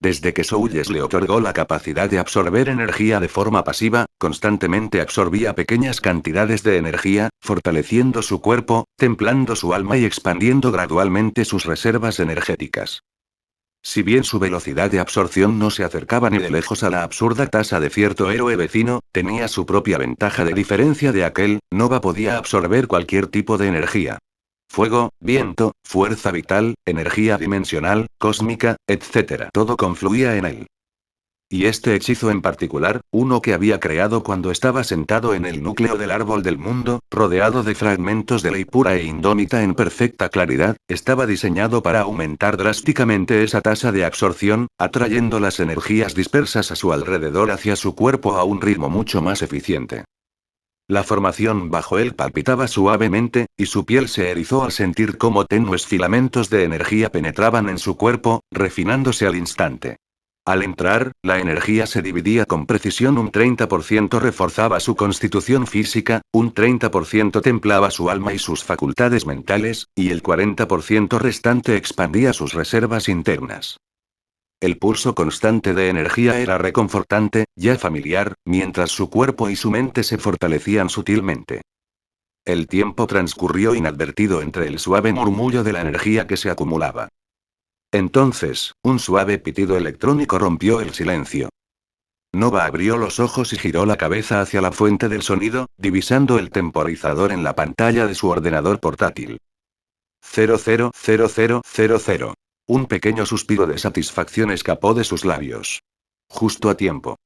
Desde que Soulles le otorgó la capacidad de absorber energía de forma pasiva, constantemente absorbía pequeñas cantidades de energía, fortaleciendo su cuerpo, templando su alma y expandiendo gradualmente sus reservas energéticas. Si bien su velocidad de absorción no se acercaba ni de lejos a la absurda tasa de cierto héroe vecino, tenía su propia ventaja de diferencia de aquel: Nova podía absorber cualquier tipo de energía. Fuego, viento, fuerza vital, energía dimensional, cósmica, etc. Todo confluía en él. Y este hechizo en particular, uno que había creado cuando estaba sentado en el núcleo del árbol del mundo, rodeado de fragmentos de ley pura e indómita en perfecta claridad, estaba diseñado para aumentar drásticamente esa tasa de absorción, atrayendo las energías dispersas a su alrededor hacia su cuerpo a un ritmo mucho más eficiente. La formación bajo él palpitaba suavemente, y su piel se erizó al sentir cómo tenues filamentos de energía penetraban en su cuerpo, refinándose al instante. Al entrar, la energía se dividía con precisión: un 30% reforzaba su constitución física, un 30% templaba su alma y sus facultades mentales, y el 40% restante expandía sus reservas internas. El pulso constante de energía era reconfortante, ya familiar, mientras su cuerpo y su mente se fortalecían sutilmente. El tiempo transcurrió inadvertido entre el suave murmullo de la energía que se acumulaba. Entonces, un suave pitido electrónico rompió el silencio. Nova abrió los ojos y giró la cabeza hacia la fuente del sonido, divisando el temporizador en la pantalla de su ordenador portátil. 000000. Un pequeño suspiro de satisfacción escapó de sus labios. Justo a tiempo.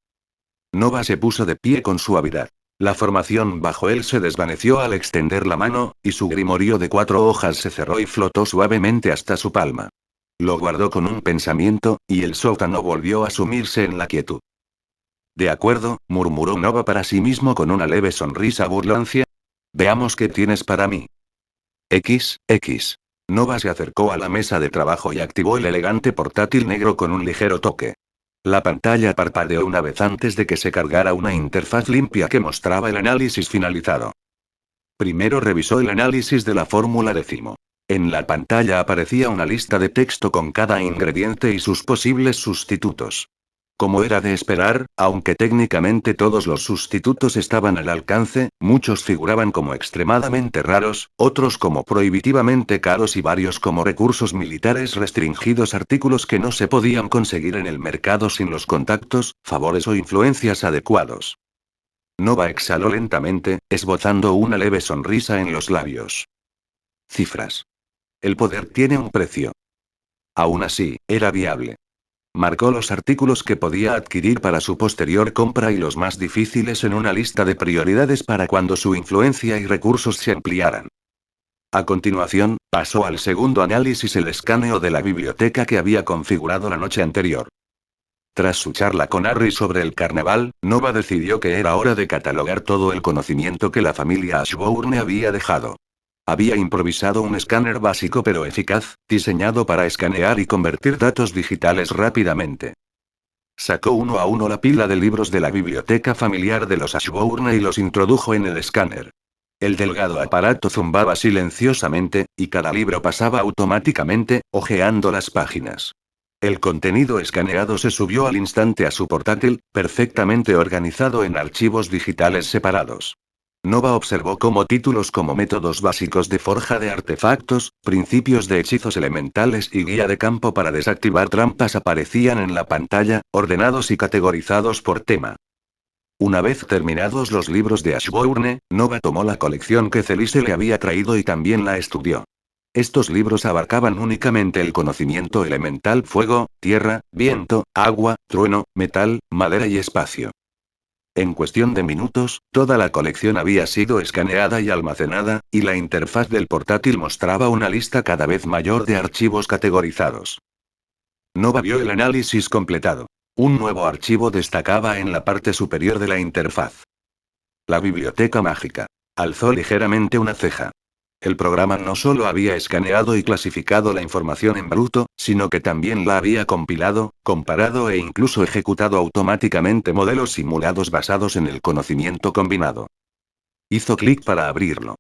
Nova se puso de pie con suavidad. La formación bajo él se desvaneció al extender la mano, y su grimorio de 4 hojas se cerró y flotó suavemente hasta su palma. Lo guardó con un pensamiento, y el sótano volvió a sumirse en la quietud. De acuerdo, murmuró Nova para sí mismo con una leve sonrisa burlancia. Veamos qué tienes para mí. X. Nova se acercó a la mesa de trabajo y activó el elegante portátil negro con un ligero toque. La pantalla parpadeó una vez antes de que se cargara una interfaz limpia que mostraba el análisis finalizado. Primero revisó el análisis de la fórmula décimo. En la pantalla aparecía una lista de texto con cada ingrediente y sus posibles sustitutos. Como era de esperar, aunque técnicamente todos los sustitutos estaban al alcance, muchos figuraban como extremadamente raros, otros como prohibitivamente caros y varios como recursos militares restringidos, artículos que no se podían conseguir en el mercado sin los contactos, favores o influencias adecuados. Nova exhaló lentamente, esbozando una leve sonrisa en los labios. Cifras. El poder tiene un precio. Aún así, era viable. Marcó los artículos que podía adquirir para su posterior compra y los más difíciles en una lista de prioridades para cuando su influencia y recursos se ampliaran. A continuación, pasó al segundo análisis: el escaneo de la biblioteca que había configurado la noche anterior. Tras su charla con Harry sobre el carnaval, Nova decidió que era hora de catalogar todo el conocimiento que la familia Ashbourne había dejado. Había improvisado un escáner básico pero eficaz, diseñado para escanear y convertir datos digitales rápidamente. Sacó uno a uno la pila de libros de la biblioteca familiar de los Ashbourne y los introdujo en el escáner. El delgado aparato zumbaba silenciosamente, y cada libro pasaba automáticamente, hojeando las páginas. El contenido escaneado se subió al instante a su portátil, perfectamente organizado en archivos digitales separados. Nova observó cómo títulos como métodos básicos de forja de artefactos, principios de hechizos elementales y guía de campo para desactivar trampas aparecían en la pantalla, ordenados y categorizados por tema. Una vez terminados los libros de Ashbourne, Nova tomó la colección que Celise le había traído y también la estudió. Estos libros abarcaban únicamente el conocimiento elemental: fuego, tierra, viento, agua, trueno, metal, madera y espacio. En cuestión de minutos, toda la colección había sido escaneada y almacenada, y la interfaz del portátil mostraba una lista cada vez mayor de archivos categorizados. Nova vio el análisis completado. Un nuevo archivo destacaba en la parte superior de la interfaz. La biblioteca mágica. Alzó ligeramente una ceja. El programa no solo había escaneado y clasificado la información en bruto, sino que también la había compilado, comparado e incluso ejecutado automáticamente modelos simulados basados en el conocimiento combinado. Hizo clic para abrirlo.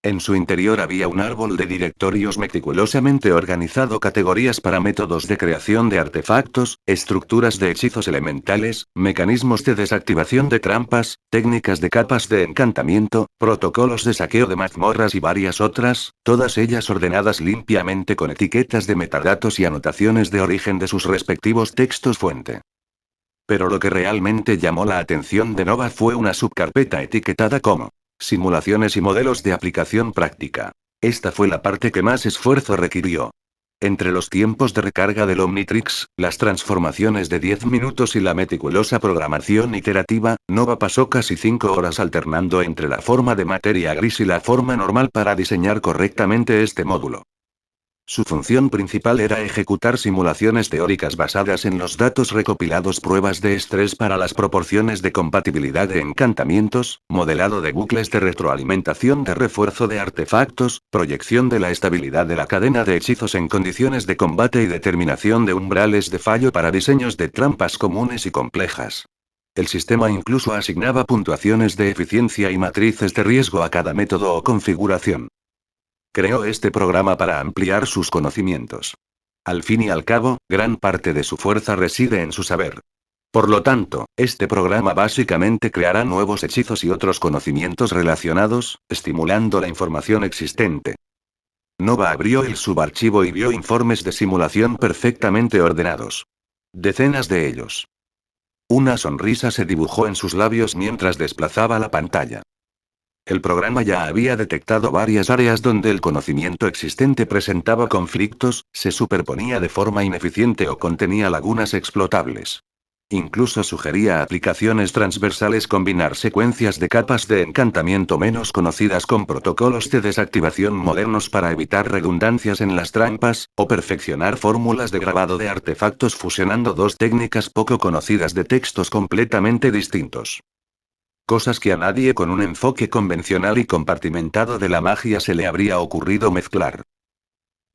En su interior había un árbol de directorios meticulosamente organizado: categorías para métodos de creación de artefactos, estructuras de hechizos elementales, mecanismos de desactivación de trampas, técnicas de capas de encantamiento, protocolos de saqueo de mazmorras y varias otras, todas ellas ordenadas limpiamente con etiquetas de metadatos y anotaciones de origen de sus respectivos textos fuente. Pero lo que realmente llamó la atención de Nova fue una subcarpeta etiquetada como simulaciones y modelos de aplicación práctica. Esta fue la parte que más esfuerzo requirió. Entre los tiempos de recarga del Omnitrix, las transformaciones de 10 minutos y la meticulosa programación iterativa, Nova pasó casi 5 horas alternando entre la forma de materia gris y la forma normal para diseñar correctamente este módulo. Su función principal era ejecutar simulaciones teóricas basadas en los datos recopilados, pruebas de estrés para las proporciones de compatibilidad de encantamientos, modelado de bucles de retroalimentación de refuerzo de artefactos, proyección de la estabilidad de la cadena de hechizos en condiciones de combate y determinación de umbrales de fallo para diseños de trampas comunes y complejas. El sistema incluso asignaba puntuaciones de eficiencia y matrices de riesgo a cada método o configuración. Creó este programa para ampliar sus conocimientos. Al fin y al cabo, gran parte de su fuerza reside en su saber. Por lo tanto, este programa básicamente creará nuevos hechizos y otros conocimientos relacionados, estimulando la información existente. Nova abrió el subarchivo y vio informes de simulación perfectamente ordenados. Decenas de ellos. Una sonrisa se dibujó en sus labios mientras desplazaba la pantalla. El programa ya había detectado varias áreas donde el conocimiento existente presentaba conflictos, se superponía de forma ineficiente o contenía lagunas explotables. Incluso sugería aplicaciones transversales, combinar secuencias de capas de encantamiento menos conocidas con protocolos de desactivación modernos para evitar redundancias en las trampas, o perfeccionar fórmulas de grabado de artefactos fusionando dos técnicas poco conocidas de textos completamente distintos. Cosas que a nadie con un enfoque convencional y compartimentado de la magia se le habría ocurrido mezclar.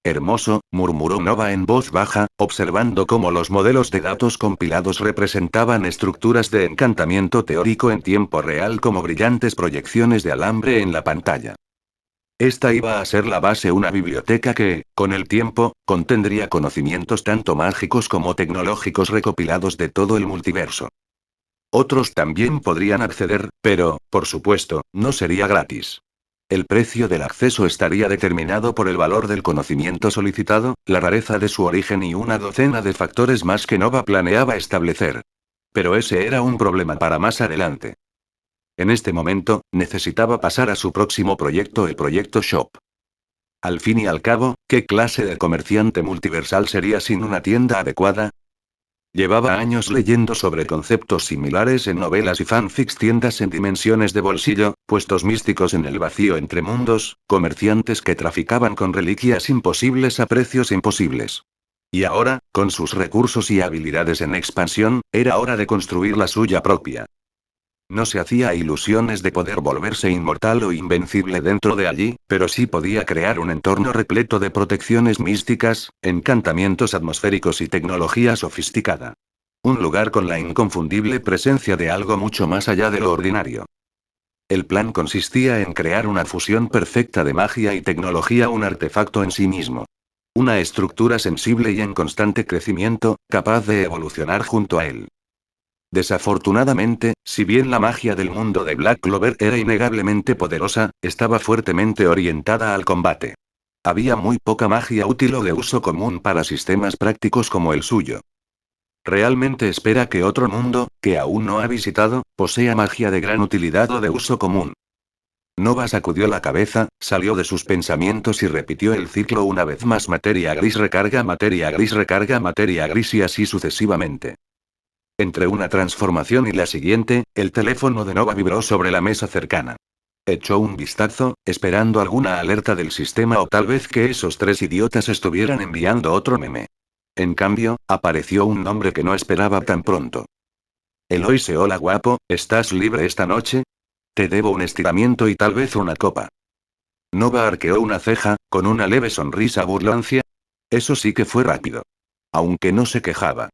Hermoso, murmuró Nova en voz baja, observando cómo los modelos de datos compilados representaban estructuras de encantamiento teórico en tiempo real como brillantes proyecciones de alambre en la pantalla. Esta iba a ser la base, una biblioteca que, con el tiempo, contendría conocimientos tanto mágicos como tecnológicos recopilados de todo el multiverso. Otros también podrían acceder, pero, por supuesto, no sería gratis. El precio del acceso estaría determinado por el valor del conocimiento solicitado, la rareza de su origen y una docena de factores más que Nova planeaba establecer. Pero ese era un problema para más adelante. En este momento, necesitaba pasar a su próximo proyecto, el proyecto Shop. Al fin y al cabo, ¿qué clase de comerciante multiversal sería sin una tienda adecuada? Llevaba años leyendo sobre conceptos similares en novelas y fanfics, tiendas en dimensiones de bolsillo, puestos místicos en el vacío entre mundos, comerciantes que traficaban con reliquias imposibles a precios imposibles. Y ahora, con sus recursos y habilidades en expansión, era hora de construir la suya propia. No se hacía ilusiones de poder volverse inmortal o invencible dentro de allí, pero sí podía crear un entorno repleto de protecciones místicas, encantamientos atmosféricos y tecnología sofisticada. Un lugar con la inconfundible presencia de algo mucho más allá de lo ordinario. El plan consistía en crear una fusión perfecta de magia y tecnología, un artefacto en sí mismo. Una estructura sensible y en constante crecimiento, capaz de evolucionar junto a él. Desafortunadamente, si bien la magia del mundo de Black Clover era innegablemente poderosa, estaba fuertemente orientada al combate. Había muy poca magia útil o de uso común para sistemas prácticos como el suyo. ¿Realmente espera que otro mundo, que aún no ha visitado, posea magia de gran utilidad o de uso común? Nova sacudió la cabeza, salió de sus pensamientos y repitió el ciclo una vez más: materia gris recarga, materia gris recarga, materia gris, y así sucesivamente. Entre una transformación y la siguiente, el teléfono de Nova vibró sobre la mesa cercana. Echó un vistazo, esperando alguna alerta del sistema o tal vez que esos tres idiotas estuvieran enviando otro meme. En cambio, apareció un nombre que no esperaba tan pronto. Eloise: hola guapo, ¿estás libre esta noche? Te debo un estiramiento y tal vez una copa. Nova arqueó una ceja, con una leve sonrisa burlancia. Eso sí que fue rápido. Aunque no se quejaba.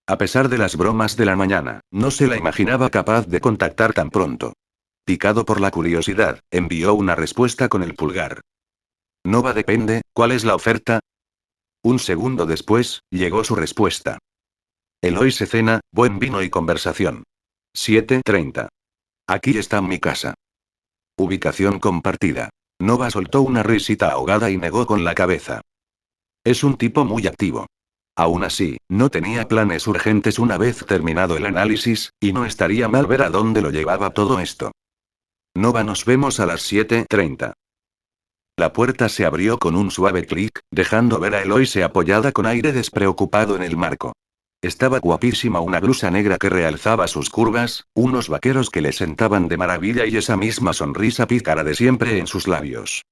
A pesar de las bromas de la mañana, no se la imaginaba capaz de contactar tan pronto. Picado por la curiosidad, envió una respuesta con el pulgar. Nova: depende, ¿cuál es la oferta? Un segundo después, llegó su respuesta. Eloise: cena, buen vino y conversación. 7:30. Aquí está mi casa. Ubicación compartida. Nova soltó una risita ahogada y negó con la cabeza. Es un tipo muy activo. Aún así, no tenía planes urgentes una vez terminado el análisis, y no estaría mal ver a dónde lo llevaba todo esto. Nova: nos vemos a las 7:30. La puerta se abrió con un suave clic, dejando ver a Eloise apoyada con aire despreocupado en el marco. Estaba guapísima, una blusa negra que realzaba sus curvas, unos vaqueros que le sentaban de maravilla y esa misma sonrisa pícara de siempre en sus labios.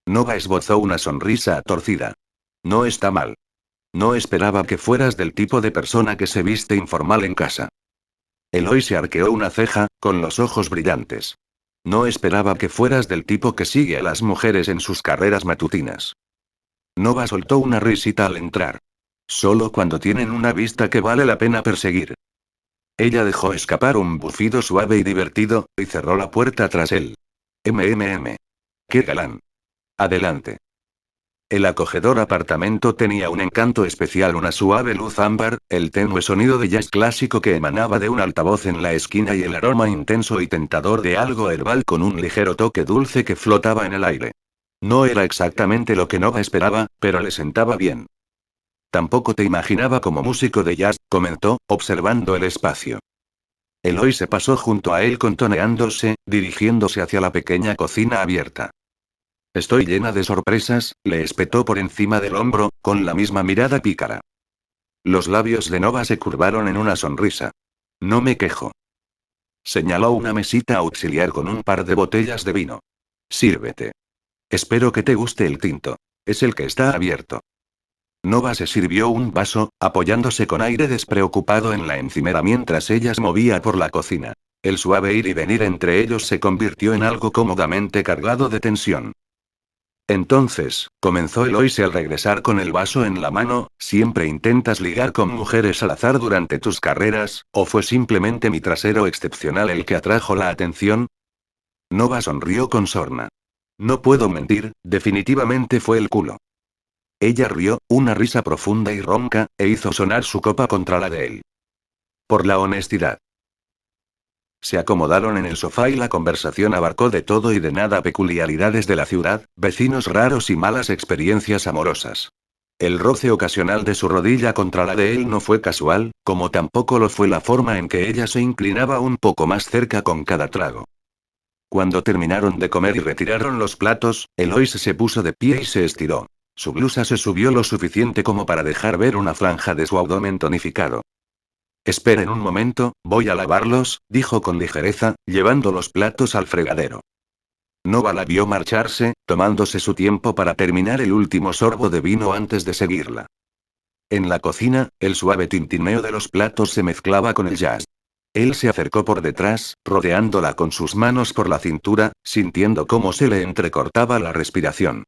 Nova esbozó una sonrisa torcida. No está mal. No esperaba que fueras del tipo de persona que se viste informal en casa. Eloise arqueó una ceja, con los ojos brillantes. No esperaba que fueras del tipo que sigue a las mujeres en sus carreras matutinas. Nova soltó una risita al entrar. Solo cuando tienen una vista que vale la pena perseguir. Ella dejó escapar un bufido suave y divertido, y cerró la puerta tras él. ¡Qué galán! Adelante. El acogedor apartamento tenía un encanto especial, una suave luz ámbar, el tenue sonido de jazz clásico que emanaba de un altavoz en la esquina y el aroma intenso y tentador de algo herbal con un ligero toque dulce que flotaba en el aire. No era exactamente lo que Nova esperaba, pero le sentaba bien. Tampoco te imaginaba como músico de jazz, comentó, observando el espacio. Eloy se pasó junto a él contoneándose, dirigiéndose hacia la pequeña cocina abierta. Estoy llena de sorpresas, le espetó por encima del hombro, con la misma mirada pícara. Los labios de Nova se curvaron en una sonrisa. No me quejo. Señaló una mesita auxiliar con un par de botellas de vino. Sírvete. Espero que te guste el tinto. Es el que está abierto. Nova se sirvió un vaso, apoyándose con aire despreocupado en la encimera mientras ella se movía por la cocina. El suave ir y venir entre ellos se convirtió en algo cómodamente cargado de tensión. Entonces, comenzó Eloise al regresar con el vaso en la mano, ¿siempre intentas ligar con mujeres al azar durante tus carreras, o fue simplemente mi trasero excepcional el que atrajo la atención? Nova sonrió con sorna. No puedo mentir, definitivamente fue el culo. Ella rió, una risa profunda y ronca, e hizo sonar su copa contra la de él. Por la honestidad. Se acomodaron en el sofá y la conversación abarcó de todo y de nada, peculiaridades de la ciudad, vecinos raros y malas experiencias amorosas. El roce ocasional de su rodilla contra la de él no fue casual, como tampoco lo fue la forma en que ella se inclinaba un poco más cerca con cada trago. Cuando terminaron de comer y retiraron los platos, Eloise se puso de pie y se estiró. Su blusa se subió lo suficiente como para dejar ver una franja de su abdomen tonificado. Esperen un momento, voy a lavarlos, dijo con ligereza, llevando los platos al fregadero. Nova la vio marcharse, tomándose su tiempo para terminar el último sorbo de vino antes de seguirla. En la cocina, el suave tintineo de los platos se mezclaba con el jazz. Él se acercó por detrás, rodeándola con sus manos por la cintura, sintiendo cómo se le entrecortaba la respiración.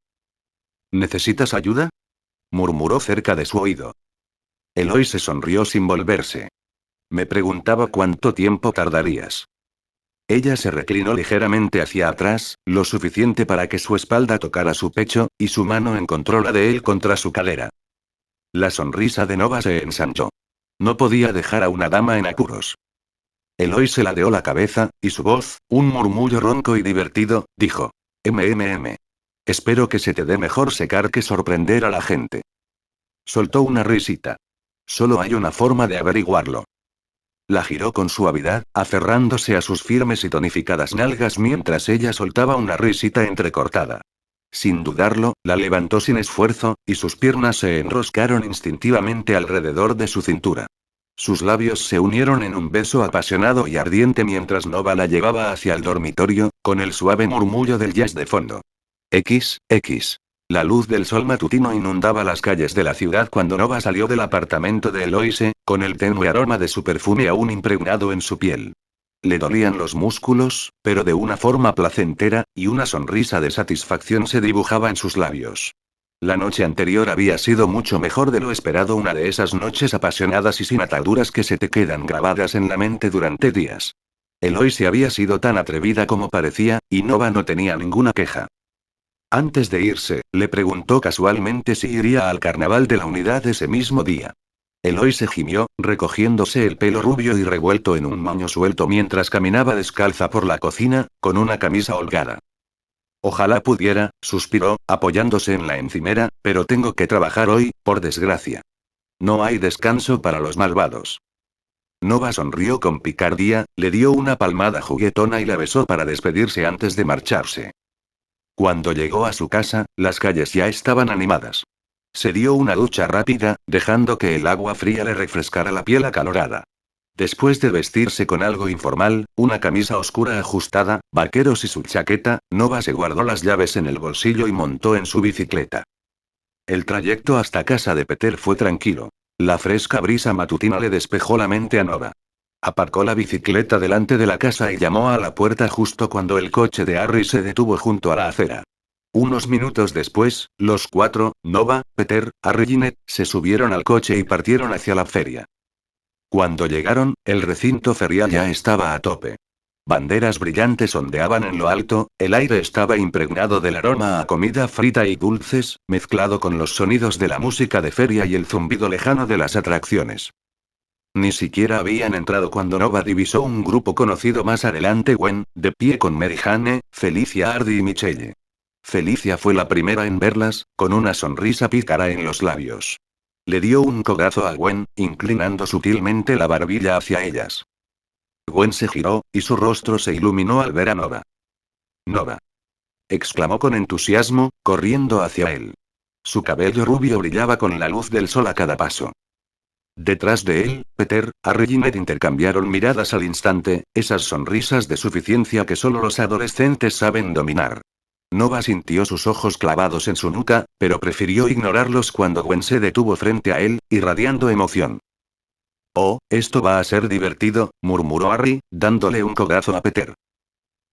¿Necesitas ayuda?, murmuró cerca de su oído. Eloy se sonrió sin volverse. Me preguntaba cuánto tiempo tardarías. Ella se reclinó ligeramente hacia atrás, lo suficiente para que su espalda tocara su pecho, y su mano encontró la de él contra su cadera. La sonrisa de Nova se ensanchó. No podía dejar a una dama en apuros. Eloy se ladeó la cabeza, y su voz, un murmullo ronco y divertido, dijo: Espero que se te dé mejor secar que sorprender a la gente. Soltó una risita. Solo hay una forma de averiguarlo. La giró con suavidad, aferrándose a sus firmes y tonificadas nalgas mientras ella soltaba una risita entrecortada. Sin dudarlo, la levantó sin esfuerzo, y sus piernas se enroscaron instintivamente alrededor de su cintura. Sus labios se unieron en un beso apasionado y ardiente mientras Nova la llevaba hacia el dormitorio, con el suave murmullo del jazz de fondo. XX. La luz del sol matutino inundaba las calles de la ciudad cuando Nova salió del apartamento de Eloise, con el tenue aroma de su perfume aún impregnado en su piel. Le dolían los músculos, pero de una forma placentera, y una sonrisa de satisfacción se dibujaba en sus labios. La noche anterior había sido mucho mejor de lo esperado, una de esas noches apasionadas y sin ataduras que se te quedan grabadas en la mente durante días. Eloise había sido tan atrevida como parecía, y Nova no tenía ninguna queja. Antes de irse, le preguntó casualmente si iría al carnaval de la unidad ese mismo día. Eloise gimió, recogiéndose el pelo rubio y revuelto en un moño suelto mientras caminaba descalza por la cocina, con una camisa holgada. Ojalá pudiera, suspiró, apoyándose en la encimera, pero tengo que trabajar hoy, por desgracia. No hay descanso para los malvados. Nova sonrió con picardía, le dio una palmada juguetona y la besó para despedirse antes de marcharse. Cuando llegó a su casa, las calles ya estaban animadas. Se dio una ducha rápida, dejando que el agua fría le refrescara la piel acalorada. Después de vestirse con algo informal, una camisa oscura ajustada, vaqueros y su chaqueta, Nova se guardó las llaves en el bolsillo y montó en su bicicleta. El trayecto hasta casa de Peter fue tranquilo. La fresca brisa matutina le despejó la mente a Nova. Aparcó la bicicleta delante de la casa y llamó a la puerta justo cuando el coche de Harry se detuvo junto a la acera. Unos minutos después, los cuatro, Nova, Peter, Harry y Ned, se subieron al coche y partieron hacia la feria. Cuando llegaron, el recinto ferial ya estaba a tope. Banderas brillantes ondeaban en lo alto, el aire estaba impregnado del aroma a comida frita y dulces, mezclado con los sonidos de la música de feria y el zumbido lejano de las atracciones. Ni siquiera habían entrado cuando Nova divisó un grupo conocido más adelante: Gwen, de pie con Mary Jane, Felicia, Hardy y Michelle. Felicia fue la primera en verlas, con una sonrisa pícara en los labios. Le dio un codazo a Gwen, inclinando sutilmente la barbilla hacia ellas. Gwen se giró, y su rostro se iluminó al ver a Nova. «Nova», exclamó con entusiasmo, corriendo hacia él. Su cabello rubio brillaba con la luz del sol a cada paso. Detrás de él, Peter, Harry y Ned intercambiaron miradas al instante, esas sonrisas de suficiencia que solo los adolescentes saben dominar. Nova sintió sus ojos clavados en su nuca, pero prefirió ignorarlos cuando Gwen se detuvo frente a él, irradiando emoción. «Oh, esto va a ser divertido», murmuró Harry, dándole un codazo a Peter.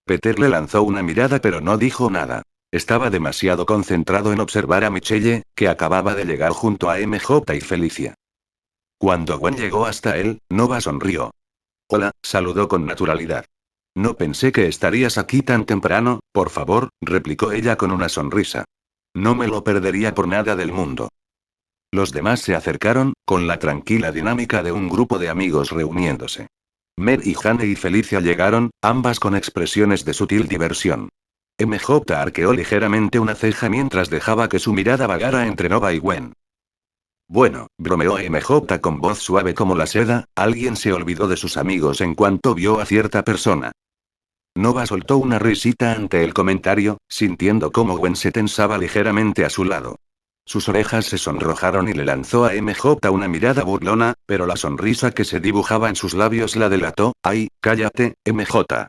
Peter le lanzó una mirada pero no dijo nada. Estaba demasiado concentrado en observar a Michelle, que acababa de llegar junto a MJ y Felicia. Cuando Gwen llegó hasta él, Nova sonrió. «Hola», saludó con naturalidad. «No pensé que estarías aquí tan temprano, por favor», replicó ella con una sonrisa. «No me lo perdería por nada del mundo». Los demás se acercaron, con la tranquila dinámica de un grupo de amigos reuniéndose. Mary Jane y Felicia llegaron, ambas con expresiones de sutil diversión. MJ arqueó ligeramente una ceja mientras dejaba que su mirada vagara entre Nova y Gwen. «Bueno», bromeó MJ con voz suave como la seda, alguien se olvidó de sus amigos en cuanto vio a cierta persona. Nova soltó una risita ante el comentario, sintiendo cómo Gwen se tensaba ligeramente a su lado. Sus orejas se sonrojaron y le lanzó a MJ una mirada burlona, pero la sonrisa que se dibujaba en sus labios la delató. «¡Ay, cállate, MJ!»,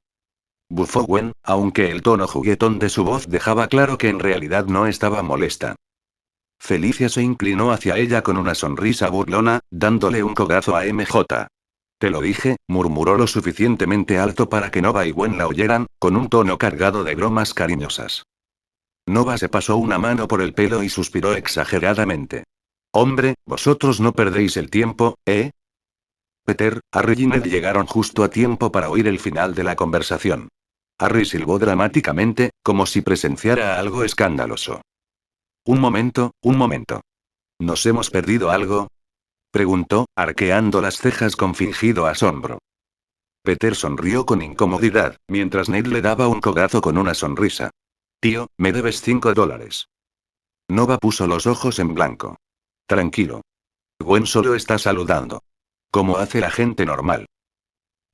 bufó Gwen, aunque el tono juguetón de su voz dejaba claro que en realidad no estaba molesta. Felicia se inclinó hacia ella con una sonrisa burlona, dándole un codazo a MJ. «Te lo dije», murmuró lo suficientemente alto para que Nova y Gwen la oyeran, con un tono cargado de bromas cariñosas. Nova se pasó una mano por el pelo y suspiró exageradamente. «Hombre, vosotros no perdéis el tiempo, ¿eh?». Peter, Harry y Ned llegaron justo a tiempo para oír el final de la conversación. Harry silbó dramáticamente, como si presenciara algo escandaloso. Un momento. ¿Nos hemos perdido algo?», preguntó, arqueando las cejas con fingido asombro. Peter sonrió con incomodidad, mientras Ned le daba un codazo con una sonrisa. «Tío, me debes $5». Nova puso los ojos en blanco. «Tranquilo. Gwen solo está saludando. Como hace la gente normal».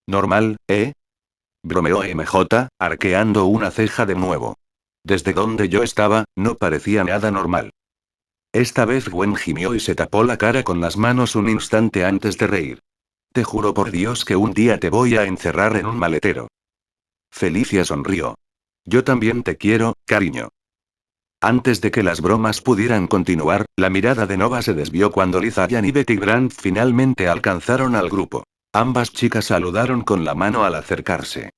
«¿Normal, eh?», bromeó MJ, arqueando una ceja de nuevo. Desde donde yo estaba, no parecía nada normal. Esta vez Gwen gimió y se tapó la cara con las manos un instante antes de reír. «Te juro por Dios que un día te voy a encerrar en un maletero». Felicia sonrió. «Yo también te quiero, cariño». Antes de que las bromas pudieran continuar, la mirada de Nova se desvió cuando Lizayan y Betty Grant finalmente alcanzaron al grupo. Ambas chicas saludaron con la mano al acercarse.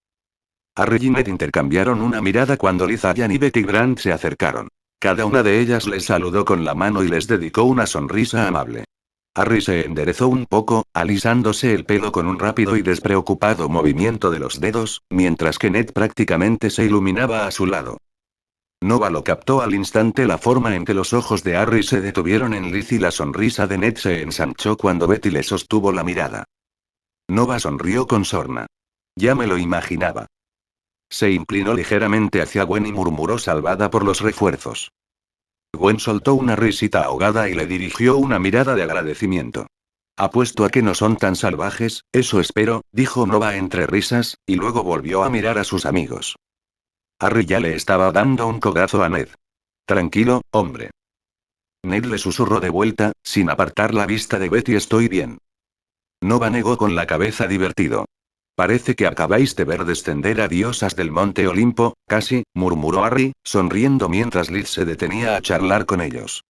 Harry y Ned intercambiaron una mirada cuando Lizayan y Betty Grant se acercaron. Cada una de ellas les saludó con la mano y les dedicó una sonrisa amable. Harry se enderezó un poco, alisándose el pelo con un rápido y despreocupado movimiento de los dedos, mientras que Ned prácticamente se iluminaba a su lado. Nova lo captó al instante la forma en que los ojos de Harry se detuvieron en Liz y la sonrisa de Ned se ensanchó cuando Betty le sostuvo la mirada. Nova sonrió con sorna. «Ya me lo imaginaba». Se inclinó ligeramente hacia Gwen y murmuró salvada por los refuerzos. Gwen soltó una risita ahogada y le dirigió una mirada de agradecimiento. «Apuesto a que no son tan salvajes, eso espero», dijo Nova entre risas, y luego volvió a mirar a sus amigos. Harry ya le estaba dando un codazo a Ned. Tranquilo, hombre. Ned le susurró de vuelta, sin apartar la vista de Betty. Estoy bien. Nova negó con la cabeza divertido. Parece que acabáis de ver descender a diosas del monte Olimpo, casi, murmuró Harry, sonriendo mientras Liz se detenía a charlar con ellos.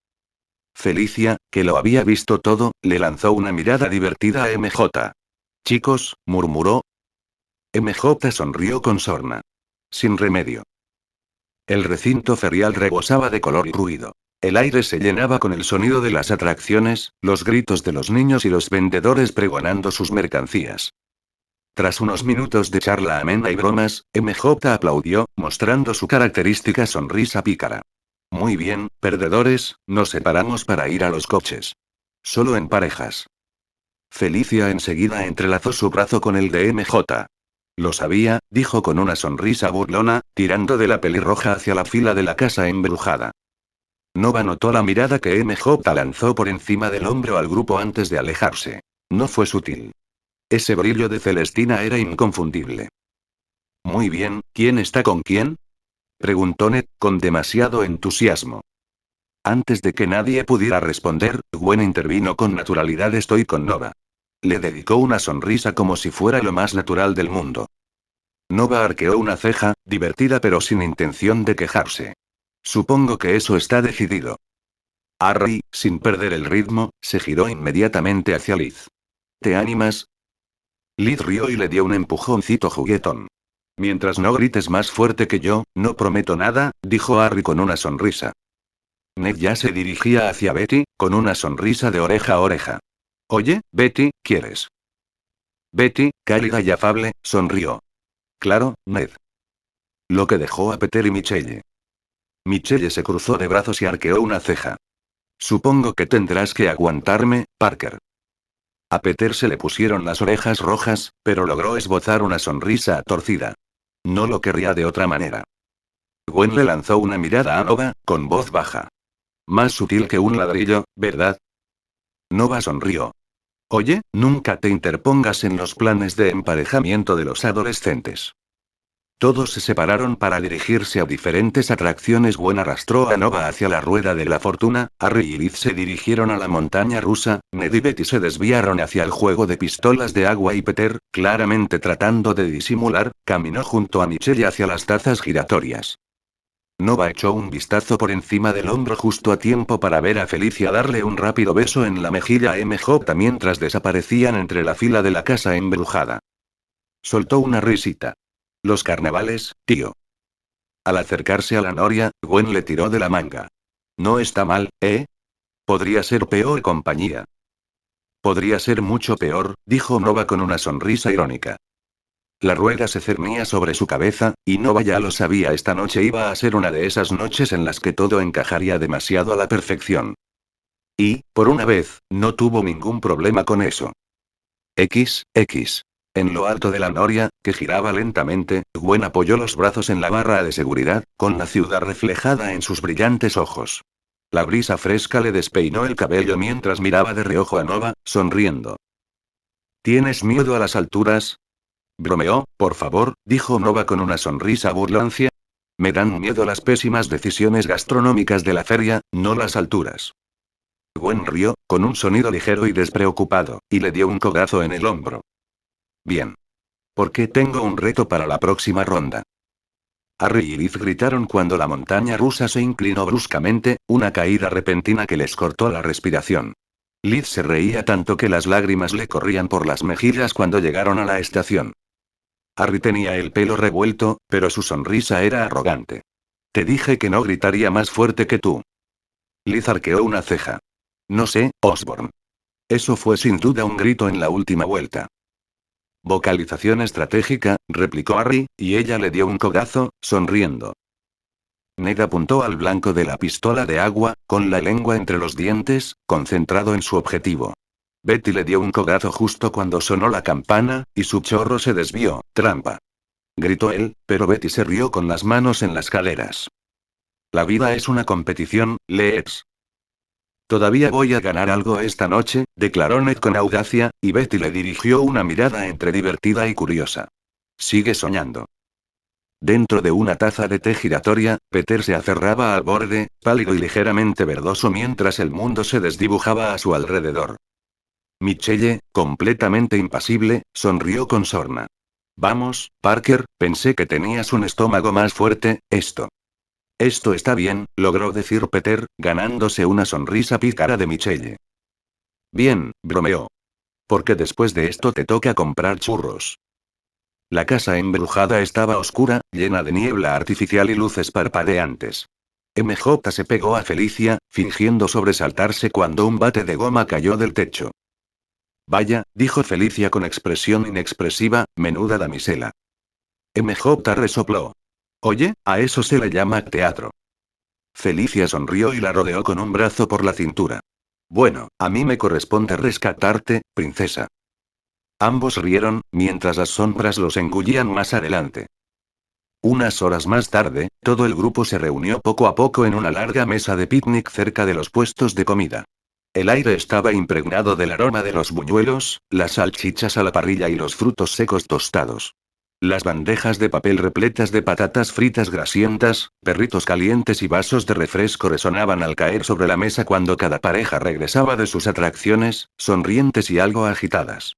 Felicia, que lo había visto todo, le lanzó una mirada divertida a MJ. Chicos, murmuró. MJ sonrió con sorna. Sin remedio. El recinto ferial rebosaba de color y ruido. El aire se llenaba con el sonido de las atracciones, los gritos de los niños y los vendedores pregonando sus mercancías. Tras unos minutos de charla amena y bromas, MJ aplaudió, mostrando su característica sonrisa pícara. Muy bien, perdedores, nos separamos para ir a los coches. Solo en parejas. Felicia enseguida entrelazó su brazo con el de MJ. Lo sabía, dijo con una sonrisa burlona, tirando de la pelirroja hacia la fila de la casa embrujada. Nova notó la mirada que MJ lanzó por encima del hombro al grupo antes de alejarse. No fue sutil. Ese brillo de Celestina era inconfundible. Muy bien, ¿quién está con quién? Preguntó Ned, con demasiado entusiasmo. Antes de que nadie pudiera responder, Gwen intervino con naturalidad. Estoy con Nova. Le dedicó una sonrisa como si fuera lo más natural del mundo. Nova arqueó una ceja, divertida pero sin intención de quejarse. Supongo que eso está decidido. Harry, sin perder el ritmo, se giró inmediatamente hacia Liz. ¿Te animas? Liz rió y le dio un empujoncito juguetón. Mientras no grites más fuerte que yo, no prometo nada, dijo Harry con una sonrisa. Ned ya se dirigía hacia Betty, con una sonrisa de oreja a oreja. Oye, Betty, ¿quieres? Betty, cálida y afable, sonrió. Claro, Ned. Lo que dejó a Peter y Michelle. Michelle se cruzó de brazos y arqueó una ceja. Supongo que tendrás que aguantarme, Parker. A Peter se le pusieron las orejas rojas, pero logró esbozar una sonrisa torcida. No lo querría de otra manera. Gwen le lanzó una mirada a Nova, con voz baja. Más sutil que un ladrillo, ¿verdad? Nova sonrió. Oye, nunca te interpongas en los planes de emparejamiento de los adolescentes. Todos se separaron para dirigirse a diferentes atracciones. Gwen arrastró a Nova hacia la rueda de la fortuna, Harry y Liz se dirigieron a la montaña rusa, Ned y Betty se desviaron hacia el juego de pistolas de agua y Peter, claramente tratando de disimular, caminó junto a Michelle hacia las tazas giratorias. Nova echó un vistazo por encima del hombro justo a tiempo para ver a Felicia darle un rápido beso en la mejilla a MJ mientras desaparecían entre la fila de la casa embrujada. Soltó una risita. Los carnavales, tío. Al acercarse a la noria, Gwen le tiró de la manga. No está mal, ¿eh? Podría ser peor compañía. Podría ser mucho peor, dijo Nova con una sonrisa irónica. La rueda se cernía sobre su cabeza, y Nova ya lo sabía. Esta noche iba a ser una de esas noches en las que todo encajaría demasiado a la perfección. Y, por una vez, no tuvo ningún problema con eso. En lo alto de la noria, que giraba lentamente, Gwen apoyó los brazos en la barra de seguridad, con la ciudad reflejada en sus brillantes ojos. La brisa fresca le despeinó el cabello mientras miraba de reojo a Nova, sonriendo. ¿Tienes miedo a las alturas? Bromeó, por favor, dijo Nova con una sonrisa burlancia. Me dan miedo las pésimas decisiones gastronómicas de la feria, no las alturas. Gwen rió, con un sonido ligero y despreocupado, y le dio un codazo en el hombro. Bien. Porque tengo un reto para la próxima ronda. Harry y Liz gritaron cuando la montaña rusa se inclinó bruscamente, una caída repentina que les cortó la respiración. Liz se reía tanto que las lágrimas le corrían por las mejillas cuando llegaron a la estación. Harry tenía el pelo revuelto, pero su sonrisa era arrogante. Te dije que no gritaría más fuerte que tú. Liz arqueó una ceja. No sé, Osborn. Eso fue sin duda un grito en la última vuelta. Vocalización estratégica, replicó Harry, y ella le dio un codazo, sonriendo. Ned apuntó al blanco de la pistola de agua, con la lengua entre los dientes, concentrado en su objetivo. Betty le dio un codazo justo cuando sonó la campana, y su chorro se desvió. Trampa. Gritó él, pero Betty se rió con las manos en las caderas. La vida es una competición, Leeds. Todavía voy a ganar algo esta noche, declaró Ned con audacia, y Betty le dirigió una mirada entre divertida y curiosa. Sigue soñando. Dentro de una taza de té giratoria, Peter se aferraba al borde, pálido y ligeramente verdoso mientras el mundo se desdibujaba a su alrededor. Michelle, completamente impasible, sonrió con sorna. Vamos, Parker, pensé que tenías un estómago más fuerte, esto. Esto está bien, logró decir Peter, ganándose una sonrisa pícara de Michelle. Bien, bromeó. Porque después de esto te toca comprar churros. La casa embrujada estaba oscura, llena de niebla artificial y luces parpadeantes. MJ se pegó a Felicia, fingiendo sobresaltarse cuando un bate de goma cayó del techo. Vaya, dijo Felicia con expresión inexpresiva, menuda damisela. MJ resopló. Oye, a eso se le llama teatro. Felicia sonrió y la rodeó con un brazo por la cintura. Bueno, a mí me corresponde rescatarte, princesa. Ambos rieron, mientras las sombras los engullían más adelante. Unas horas más tarde, todo el grupo se reunió poco a poco en una larga mesa de picnic cerca de los puestos de comida. El aire estaba impregnado del aroma de los buñuelos, las salchichas a la parrilla y los frutos secos tostados. Las bandejas de papel repletas de patatas fritas grasientas, perritos calientes y vasos de refresco resonaban al caer sobre la mesa cuando cada pareja regresaba de sus atracciones, sonrientes y algo agitadas.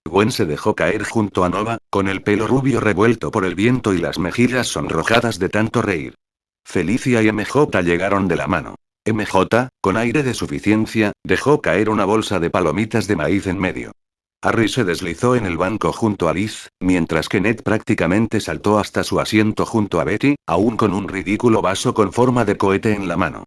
Gwen se dejó caer junto a Nova, con el pelo rubio revuelto por el viento y las mejillas sonrojadas de tanto reír. Felicia y MJ llegaron de la mano. MJ, con aire de suficiencia, dejó caer una bolsa de palomitas de maíz en medio. Harry se deslizó en el banco junto a Liz, mientras que Ned prácticamente saltó hasta su asiento junto a Betty, aún con un ridículo vaso con forma de cohete en la mano.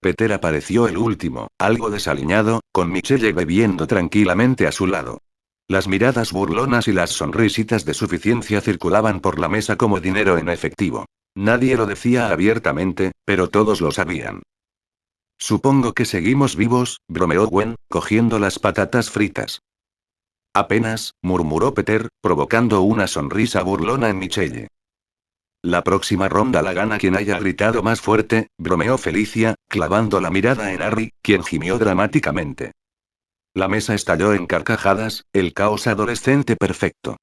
Peter apareció el último, algo desaliñado, con Michelle bebiendo tranquilamente a su lado. Las miradas burlonas y las sonrisitas de suficiencia circulaban por la mesa como dinero en efectivo. Nadie lo decía abiertamente, pero todos lo sabían. Supongo que seguimos vivos, bromeó Gwen, cogiendo las patatas fritas. Apenas, murmuró Peter, provocando una sonrisa burlona en Michelle. La próxima ronda la gana quien haya gritado más fuerte, bromeó Felicia, clavando la mirada en Harry, quien gimió dramáticamente. La mesa estalló en carcajadas, el caos adolescente perfecto.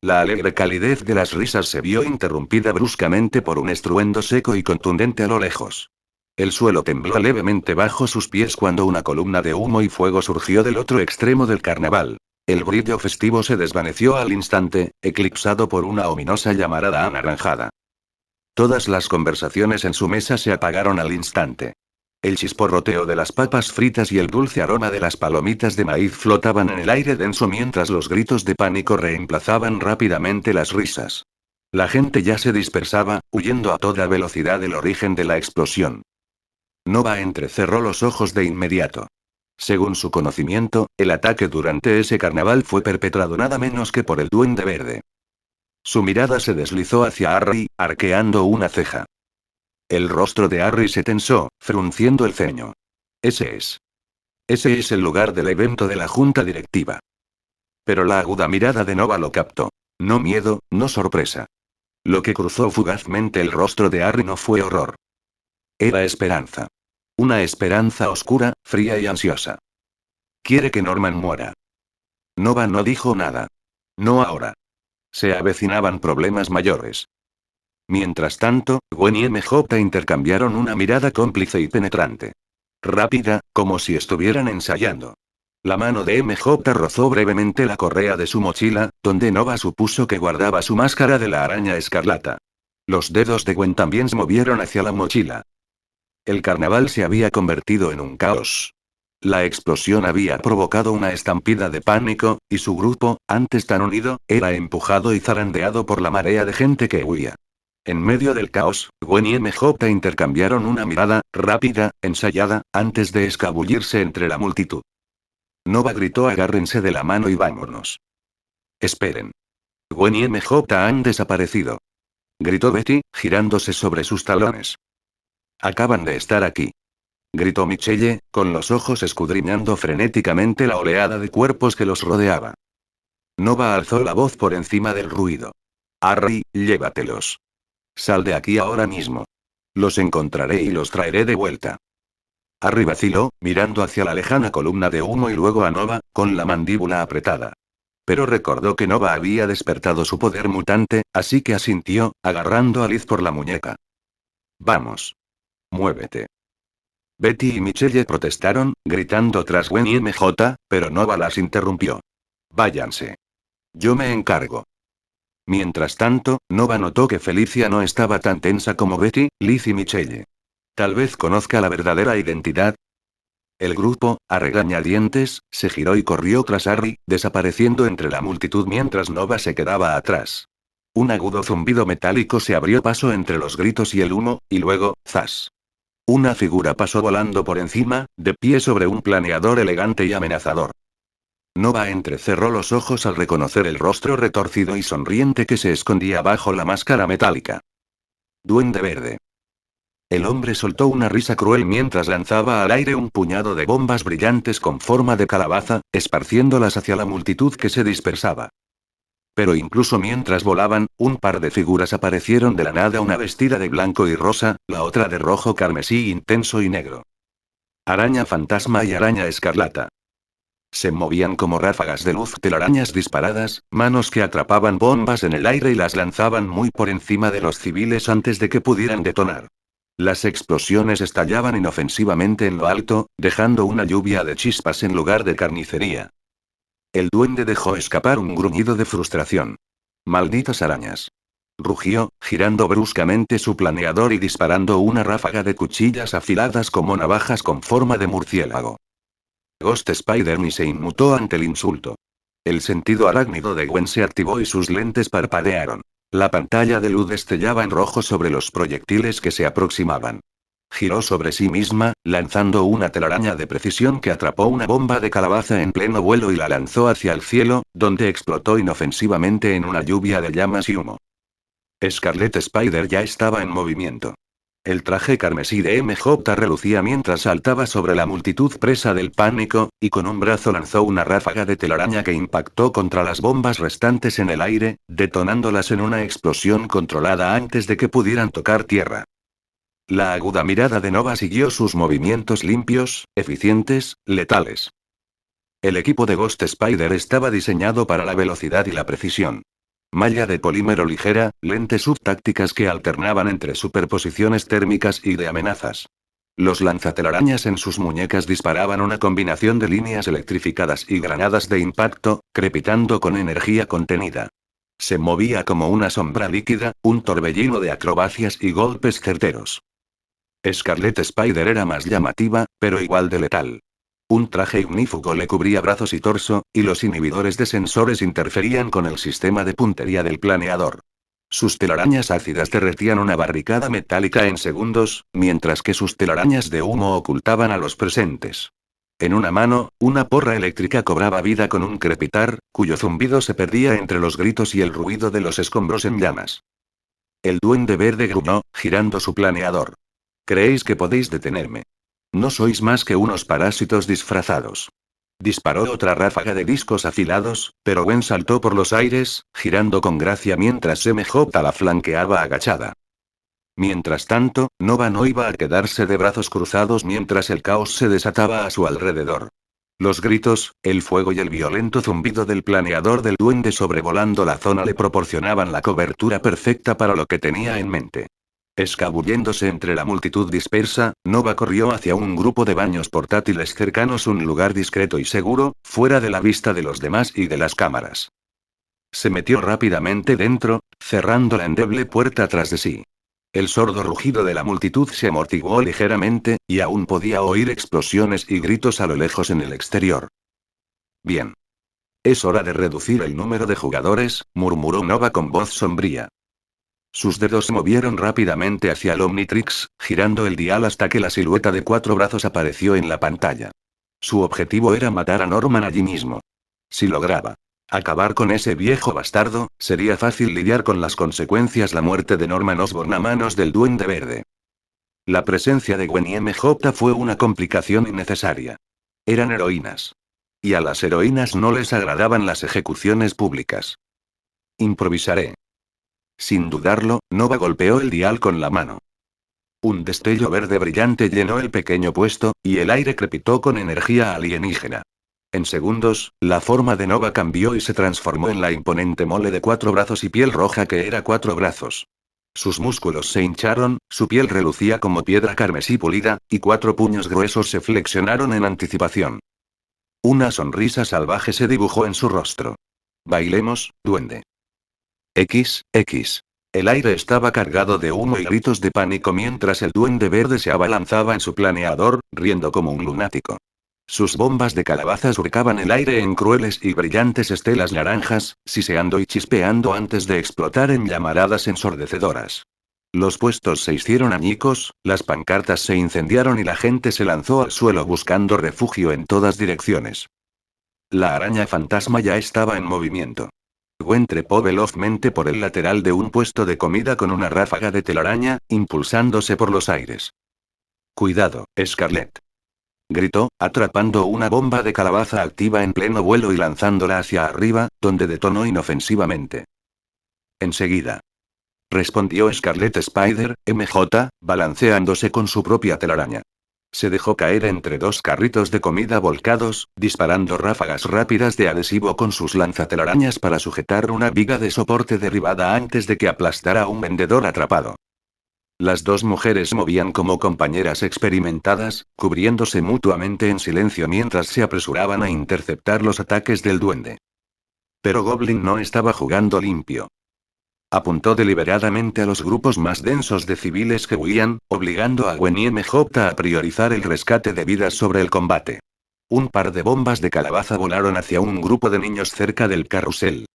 La alegre calidez de las risas se vio interrumpida bruscamente por un estruendo seco y contundente a lo lejos. El suelo tembló levemente bajo sus pies cuando una columna de humo y fuego surgió del otro extremo del carnaval. El brillo festivo se desvaneció al instante, eclipsado por una ominosa llamarada anaranjada. Todas las conversaciones en su mesa se apagaron al instante. El chisporroteo de las papas fritas y el dulce aroma de las palomitas de maíz flotaban en el aire denso mientras los gritos de pánico reemplazaban rápidamente las risas. La gente ya se dispersaba, huyendo a toda velocidad del origen de la explosión. Nova entrecerró los ojos de inmediato. Según su conocimiento, el ataque durante ese carnaval fue perpetrado nada menos que por el Duende Verde. Su mirada se deslizó hacia Harry, arqueando una ceja. El rostro de Harry se tensó, frunciendo el ceño. Ese es el lugar del evento de la junta directiva. Pero la aguda mirada de Nova lo captó. No miedo, no sorpresa. Lo que cruzó fugazmente el rostro de Harry no fue horror. Era esperanza. Una esperanza oscura, fría y ansiosa. Quiere que Norman muera. Nova no dijo nada. No ahora. Se avecinaban problemas mayores. Mientras tanto, Gwen y MJ intercambiaron una mirada cómplice y penetrante. Rápida, como si estuvieran ensayando. La mano de MJ rozó brevemente la correa de su mochila, donde Nova supuso que guardaba su máscara de la araña escarlata. Los dedos de Gwen también se movieron hacia la mochila. El carnaval se había convertido en un caos. La explosión había provocado una estampida de pánico, y su grupo, antes tan unido, era empujado y zarandeado por la marea de gente que huía. En medio del caos, Gwen y MJ intercambiaron una mirada, rápida, ensayada, antes de escabullirse entre la multitud. Nova gritó: agárrense de la mano y vámonos. Esperen. Gwen y MJ han desaparecido. Gritó Betty, girándose sobre sus talones. Acaban de estar aquí. Gritó Michelle, con los ojos escudriñando frenéticamente la oleada de cuerpos que los rodeaba. Nova alzó la voz por encima del ruido. Harry, llévatelos. Sal de aquí ahora mismo. Los encontraré y los traeré de vuelta. Harry vaciló, mirando hacia la lejana columna de humo y luego a Nova, con la mandíbula apretada. Pero recordó que Nova había despertado su poder mutante, así que asintió, agarrando a Liz por la muñeca. Vamos. Muévete. Betty y Michelle protestaron, gritando tras Gwen y MJ, pero Nova las interrumpió. Váyanse. Yo me encargo. Mientras tanto, Nova notó que Felicia no estaba tan tensa como Betty, Liz y Michelle. Tal vez conozca la verdadera identidad. El grupo, a regañadientes, se giró y corrió tras Harry, desapareciendo entre la multitud mientras Nova se quedaba atrás. Un agudo zumbido metálico se abrió paso entre los gritos y el humo, y luego, ¡zas! Una figura pasó volando por encima, de pie sobre un planeador elegante y amenazador. Nova entrecerró los ojos al reconocer el rostro retorcido y sonriente que se escondía bajo la máscara metálica. Duende Verde. El hombre soltó una risa cruel mientras lanzaba al aire un puñado de bombas brillantes con forma de calabaza, esparciéndolas hacia la multitud que se dispersaba. Pero incluso mientras volaban, un par de figuras aparecieron de la nada, una vestida de blanco y rosa, la otra de rojo carmesí intenso y negro. Araña fantasma y araña escarlata. Se movían como ráfagas de luz, telarañas disparadas, manos que atrapaban bombas en el aire y las lanzaban muy por encima de los civiles antes de que pudieran detonar. Las explosiones estallaban inofensivamente en lo alto, dejando una lluvia de chispas en lugar de carnicería. El duende dejó escapar un gruñido de frustración. Malditas arañas. Rugió, girando bruscamente su planeador y disparando una ráfaga de cuchillas afiladas como navajas con forma de murciélago. Ghost Spider ni se inmutó ante el insulto. El sentido arácnido de Gwen se activó y sus lentes parpadearon. La pantalla de luz destellaba en rojo sobre los proyectiles que se aproximaban. Giró sobre sí misma, lanzando una telaraña de precisión que atrapó una bomba de calabaza en pleno vuelo y la lanzó hacia el cielo, donde explotó inofensivamente en una lluvia de llamas y humo. Scarlet Spider ya estaba en movimiento. El traje carmesí de MJ relucía mientras saltaba sobre la multitud presa del pánico, y con un brazo lanzó una ráfaga de telaraña que impactó contra las bombas restantes en el aire, detonándolas en una explosión controlada antes de que pudieran tocar tierra. La aguda mirada de Nova siguió sus movimientos limpios, eficientes, letales. El equipo de Ghost Spider estaba diseñado para la velocidad y la precisión. Malla de polímero ligera, lentes subtácticas que alternaban entre superposiciones térmicas y de amenazas. Los lanzatelarañas en sus muñecas disparaban una combinación de líneas electrificadas y granadas de impacto, crepitando con energía contenida. Se movía como una sombra líquida, un torbellino de acrobacias y golpes certeros. Scarlet Spider era más llamativa, pero igual de letal. Un traje ignífugo le cubría brazos y torso, y los inhibidores de sensores interferían con el sistema de puntería del planeador. Sus telarañas ácidas derretían una barricada metálica en segundos, mientras que sus telarañas de humo ocultaban a los presentes. En una mano, una porra eléctrica cobraba vida con un crepitar, cuyo zumbido se perdía entre los gritos y el ruido de los escombros en llamas. El duende verde gruñó, girando su planeador. ¿Creéis que podéis detenerme? No sois más que unos parásitos disfrazados. Disparó otra ráfaga de discos afilados, pero Gwen saltó por los aires, girando con gracia mientras MJ la flanqueaba agachada. Mientras tanto, Nova no iba a quedarse de brazos cruzados mientras el caos se desataba a su alrededor. Los gritos, el fuego y el violento zumbido del planeador del duende sobrevolando la zona le proporcionaban la cobertura perfecta para lo que tenía en mente. Escabulléndose entre la multitud dispersa, Nova corrió hacia un grupo de baños portátiles cercanos, un lugar discreto y seguro, fuera de la vista de los demás y de las cámaras. Se metió rápidamente dentro, cerrando la endeble puerta tras de sí. El sordo rugido de la multitud se amortiguó ligeramente, y aún podía oír explosiones y gritos a lo lejos en el exterior. Bien. Es hora de reducir el número de jugadores, murmuró Nova con voz sombría. Sus dedos se movieron rápidamente hacia el Omnitrix, girando el dial hasta que la silueta de 4 brazos apareció en la pantalla. Su objetivo era matar a Norman allí mismo. Si lograba acabar con ese viejo bastardo, sería fácil lidiar con las consecuencias: la muerte de Norman Osborn a manos del Duende Verde. La presencia de Gwen y MJ fue una complicación innecesaria. Eran heroínas. Y a las heroínas no les agradaban las ejecuciones públicas. Improvisaré. Sin dudarlo, Nova golpeó el dial con la mano. Un destello verde brillante llenó el pequeño puesto, y el aire crepitó con energía alienígena. En segundos, la forma de Nova cambió y se transformó en la imponente mole de 4 brazos y piel roja que era 4 brazos. Sus músculos se hincharon, su piel relucía como piedra carmesí pulida, y 4 puños gruesos se flexionaron en anticipación. Una sonrisa salvaje se dibujó en su rostro. Bailemos, duende. X. El aire estaba cargado de humo y gritos de pánico mientras el duende verde se abalanzaba en su planeador, riendo como un lunático. Sus bombas de calabaza surcaban el aire en crueles y brillantes estelas naranjas, siseando y chispeando antes de explotar en llamaradas ensordecedoras. Los puestos se hicieron añicos, las pancartas se incendiaron y la gente se lanzó al suelo buscando refugio en todas direcciones. La araña fantasma ya estaba en movimiento. Gwen trepó velozmente por el lateral de un puesto de comida con una ráfaga de telaraña, impulsándose por los aires. «Cuidado, Scarlett», gritó, atrapando una bomba de calabaza activa en pleno vuelo y lanzándola hacia arriba, donde detonó inofensivamente. «Enseguida», respondió Scarlet Spider, MJ, balanceándose con su propia telaraña. Se dejó caer entre 2 carritos de comida volcados, disparando ráfagas rápidas de adhesivo con sus lanzatelarañas para sujetar una viga de soporte derribada antes de que aplastara a un vendedor atrapado. Las 2 mujeres movían como compañeras experimentadas, cubriéndose mutuamente en silencio mientras se apresuraban a interceptar los ataques del duende. Pero Goblin no estaba jugando limpio. Apuntó deliberadamente a los grupos más densos de civiles que huían, obligando a Gwen y MJ a priorizar el rescate de vidas sobre el combate. Un par de bombas de calabaza volaron hacia un grupo de niños cerca del carrusel.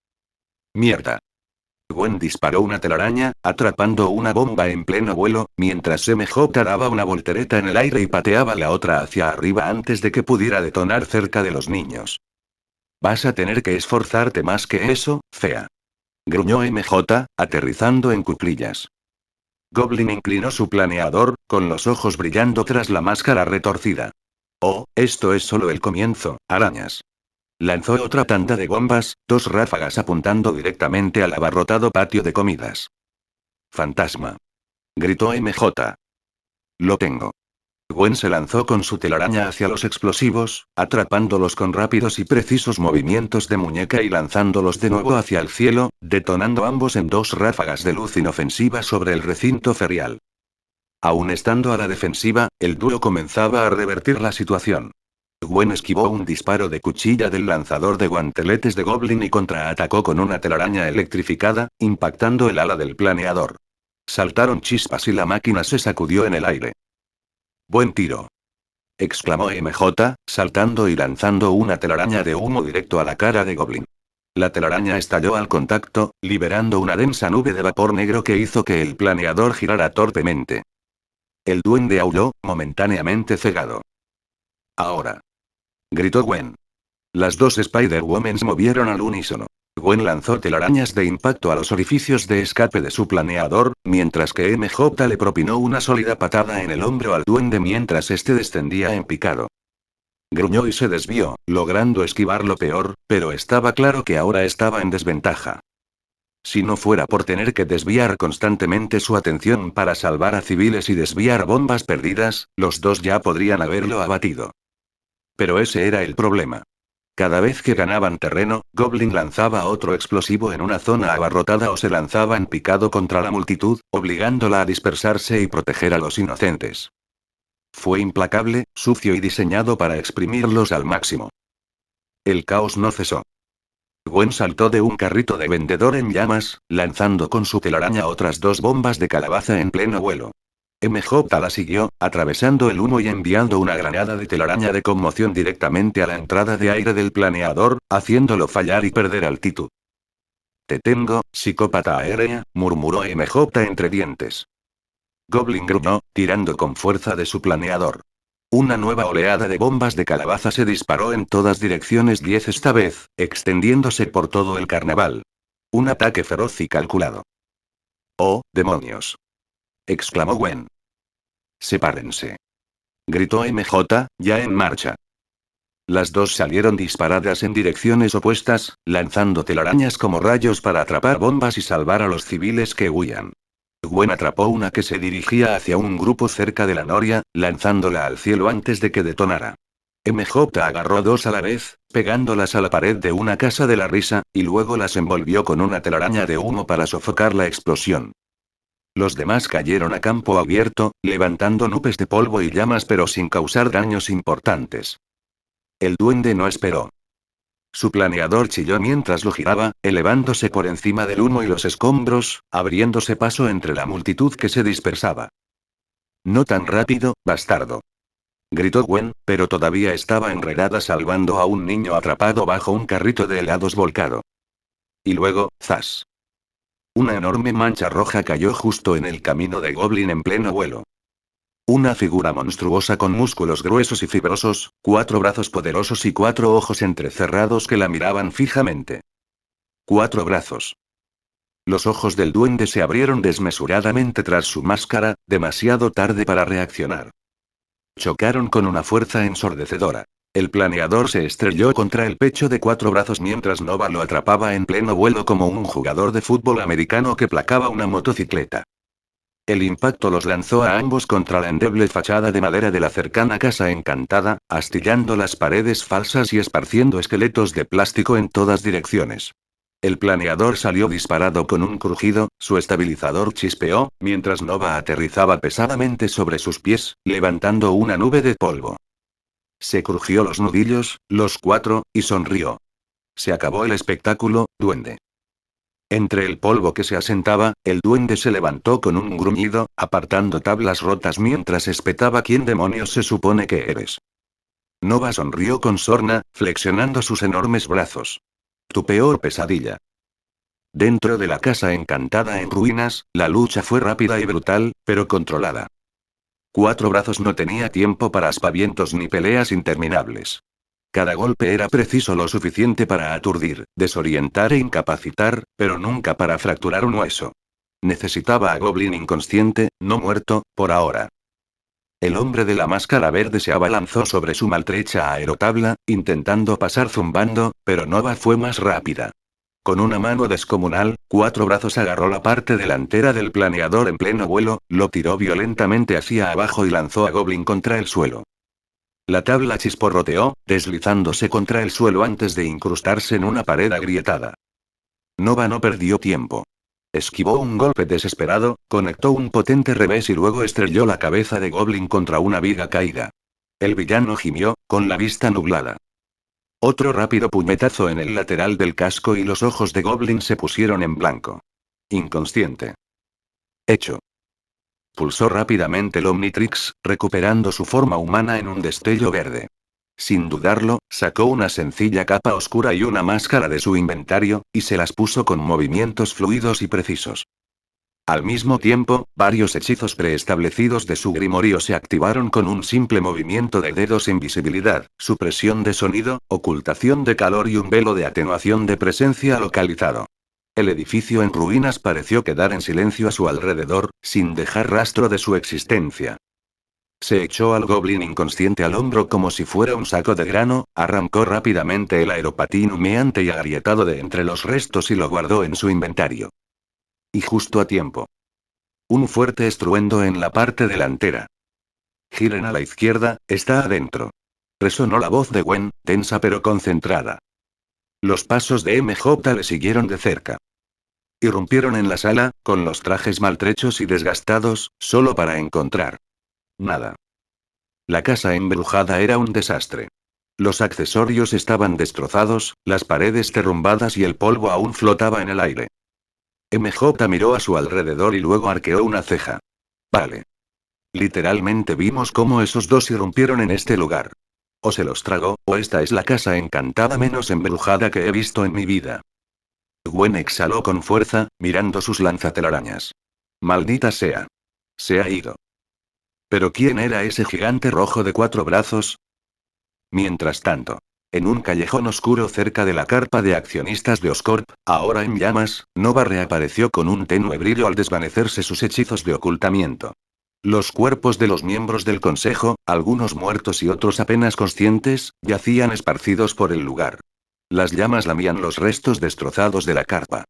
¡Mierda! Gwen disparó una telaraña, atrapando una bomba en pleno vuelo, mientras MJ daba una voltereta en el aire y pateaba la otra hacia arriba antes de que pudiera detonar cerca de los niños. «Vas a tener que esforzarte más que eso, fea», gruñó MJ, aterrizando en cuclillas. Goblin inclinó su planeador, con los ojos brillando tras la máscara retorcida. «Oh, esto es solo el comienzo, arañas». Lanzó otra tanda de bombas, 2 ráfagas apuntando directamente al abarrotado patio de comidas. «Fantasma», gritó MJ. «Lo tengo». Gwen se lanzó con su telaraña hacia los explosivos, atrapándolos con rápidos y precisos movimientos de muñeca y lanzándolos de nuevo hacia el cielo, detonando ambos en 2 ráfagas de luz inofensiva sobre el recinto ferial. Aún estando a la defensiva, el dúo comenzaba a revertir la situación. Gwen esquivó un disparo de cuchilla del lanzador de guanteletes de Goblin y contraatacó con una telaraña electrificada, impactando el ala del planeador. Saltaron chispas y la máquina se sacudió en el aire. «Buen tiro», exclamó MJ, saltando y lanzando una telaraña de humo directo a la cara de Goblin. La telaraña estalló al contacto, liberando una densa nube de vapor negro que hizo que el planeador girara torpemente. El duende aulló, momentáneamente cegado. «Ahora», gritó Gwen. Las 2 Spider-Womens movieron al unísono. Gwen lanzó telarañas de impacto a los orificios de escape de su planeador, mientras que MJ le propinó una sólida patada en el hombro al duende mientras este descendía en picado. Gruñó y se desvió, logrando esquivar lo peor, pero estaba claro que ahora estaba en desventaja. Si no fuera por tener que desviar constantemente su atención para salvar a civiles y desviar bombas perdidas, los 2 ya podrían haberlo abatido. Pero ese era el problema. Cada vez que ganaban terreno, Goblin lanzaba otro explosivo en una zona abarrotada o se lanzaba en picado contra la multitud, obligándola a dispersarse y proteger a los inocentes. Fue implacable, sucio y diseñado para exprimirlos al máximo. El caos no cesó. Gwen saltó de un carrito de vendedor en llamas, lanzando con su telaraña otras 2 bombas de calabaza en pleno vuelo. MJ la siguió, atravesando el humo y enviando una granada de telaraña de conmoción directamente a la entrada de aire del planeador, haciéndolo fallar y perder altitud. «Te tengo, psicópata aérea», murmuró MJ entre dientes. Goblin gruñó, tirando con fuerza de su planeador. Una nueva oleada de bombas de calabaza se disparó en todas direcciones 10 esta vez, extendiéndose por todo el carnaval. Un ataque feroz y calculado. «¡Oh, demonios!», exclamó Gwen. «Sepárense», gritó MJ, ya en marcha. Las 2 salieron disparadas en direcciones opuestas, lanzando telarañas como rayos para atrapar bombas y salvar a los civiles que huían. Gwen atrapó una que se dirigía hacia un grupo cerca de la noria, lanzándola al cielo antes de que detonara. MJ agarró dos a la vez, pegándolas a la pared de una casa de la risa, y luego las envolvió con una telaraña de humo para sofocar la explosión. Los demás cayeron a campo abierto, levantando nubes de polvo y llamas pero sin causar daños importantes. El duende no esperó. Su planeador chilló mientras lo giraba, elevándose por encima del humo y los escombros, abriéndose paso entre la multitud que se dispersaba. No tan rápido, bastardo. Gritó Gwen, pero todavía estaba enredada salvando a un niño atrapado bajo un carrito de helados volcado. Y luego, ¡zas! Una enorme mancha roja cayó justo en el camino de Goblin en pleno vuelo. Una figura monstruosa con músculos gruesos y fibrosos, 4 brazos poderosos y 4 ojos entrecerrados que la miraban fijamente. 4 brazos. Los ojos del duende se abrieron desmesuradamente tras su máscara, demasiado tarde para reaccionar. Chocaron con una fuerza ensordecedora. El planeador se estrelló contra el pecho de 4 brazos mientras Nova lo atrapaba en pleno vuelo como un jugador de fútbol americano que placaba una motocicleta. El impacto los lanzó a ambos contra la endeble fachada de madera de la cercana casa encantada, astillando las paredes falsas y esparciendo esqueletos de plástico en todas direcciones. El planeador salió disparado con un crujido, su estabilizador chispeó, mientras Nova aterrizaba pesadamente sobre sus pies, levantando una nube de polvo. Se crujió los nudillos, los 4, y sonrió. Se acabó el espectáculo, duende. Entre el polvo que se asentaba, el duende se levantó con un gruñido, apartando tablas rotas mientras espetaba quién demonios se supone que eres. Nova sonrió con sorna, flexionando sus enormes brazos. Tu peor pesadilla. Dentro de la casa encantada en ruinas, la lucha fue rápida y brutal, pero controlada. 4 brazos no tenía tiempo para aspavientos ni peleas interminables. Cada golpe era preciso lo suficiente para aturdir, desorientar e incapacitar, pero nunca para fracturar un hueso. Necesitaba a Goblin inconsciente, no muerto, por ahora. El hombre de la máscara verde se abalanzó sobre su maltrecha aerotabla, intentando pasar zumbando, pero Nova fue más rápida. Con una mano descomunal, 4 brazos agarró la parte delantera del planeador en pleno vuelo, lo tiró violentamente hacia abajo y lanzó a Goblin contra el suelo. La tabla chisporroteó, deslizándose contra el suelo antes de incrustarse en una pared agrietada. Nova no perdió tiempo. Esquivó un golpe desesperado, conectó un potente revés y luego estrelló la cabeza de Goblin contra una viga caída. El villano gimió, con la vista nublada. Otro rápido puñetazo en el lateral del casco y los ojos de Goblin se pusieron en blanco. Inconsciente. Hecho. Pulsó rápidamente el Omnitrix, recuperando su forma humana en un destello verde. Sin dudarlo, sacó una sencilla capa oscura y una máscara de su inventario, y se las puso con movimientos fluidos y precisos. Al mismo tiempo, varios hechizos preestablecidos de su grimorio se activaron con un simple movimiento de dedos: invisibilidad, supresión de sonido, ocultación de calor y un velo de atenuación de presencia localizado. El edificio en ruinas pareció quedar en silencio a su alrededor, sin dejar rastro de su existencia. Se echó al Goblin inconsciente al hombro como si fuera un saco de grano, arrancó rápidamente el aeropatín humeante y agrietado de entre los restos y lo guardó en su inventario. Y justo a tiempo. Un fuerte estruendo en la parte delantera. Giren a la izquierda, está adentro. Resonó la voz de Gwen, tensa pero concentrada. Los pasos de MJ le siguieron de cerca. Irrumpieron en la sala, con los trajes maltrechos y desgastados, solo para encontrar nada. La casa embrujada era un desastre. Los accesorios estaban destrozados, las paredes derrumbadas y el polvo aún flotaba en el aire. MJ miró a su alrededor y luego arqueó una ceja. Vale. Literalmente vimos cómo esos dos irrumpieron en este lugar. O se los tragó, o esta es la casa encantada menos embrujada que he visto en mi vida. Gwen exhaló con fuerza, mirando sus lanzatelarañas. Maldita sea. Se ha ido. ¿Pero quién era ese gigante rojo de 4 brazos? Mientras tanto, en un callejón oscuro cerca de la carpa de accionistas de Oscorp, ahora en llamas, Nova reapareció con un tenue brillo al desvanecerse sus hechizos de ocultamiento. Los cuerpos de los miembros del consejo, algunos muertos y otros apenas conscientes, yacían esparcidos por el lugar. Las llamas lamían los restos destrozados de la carpa.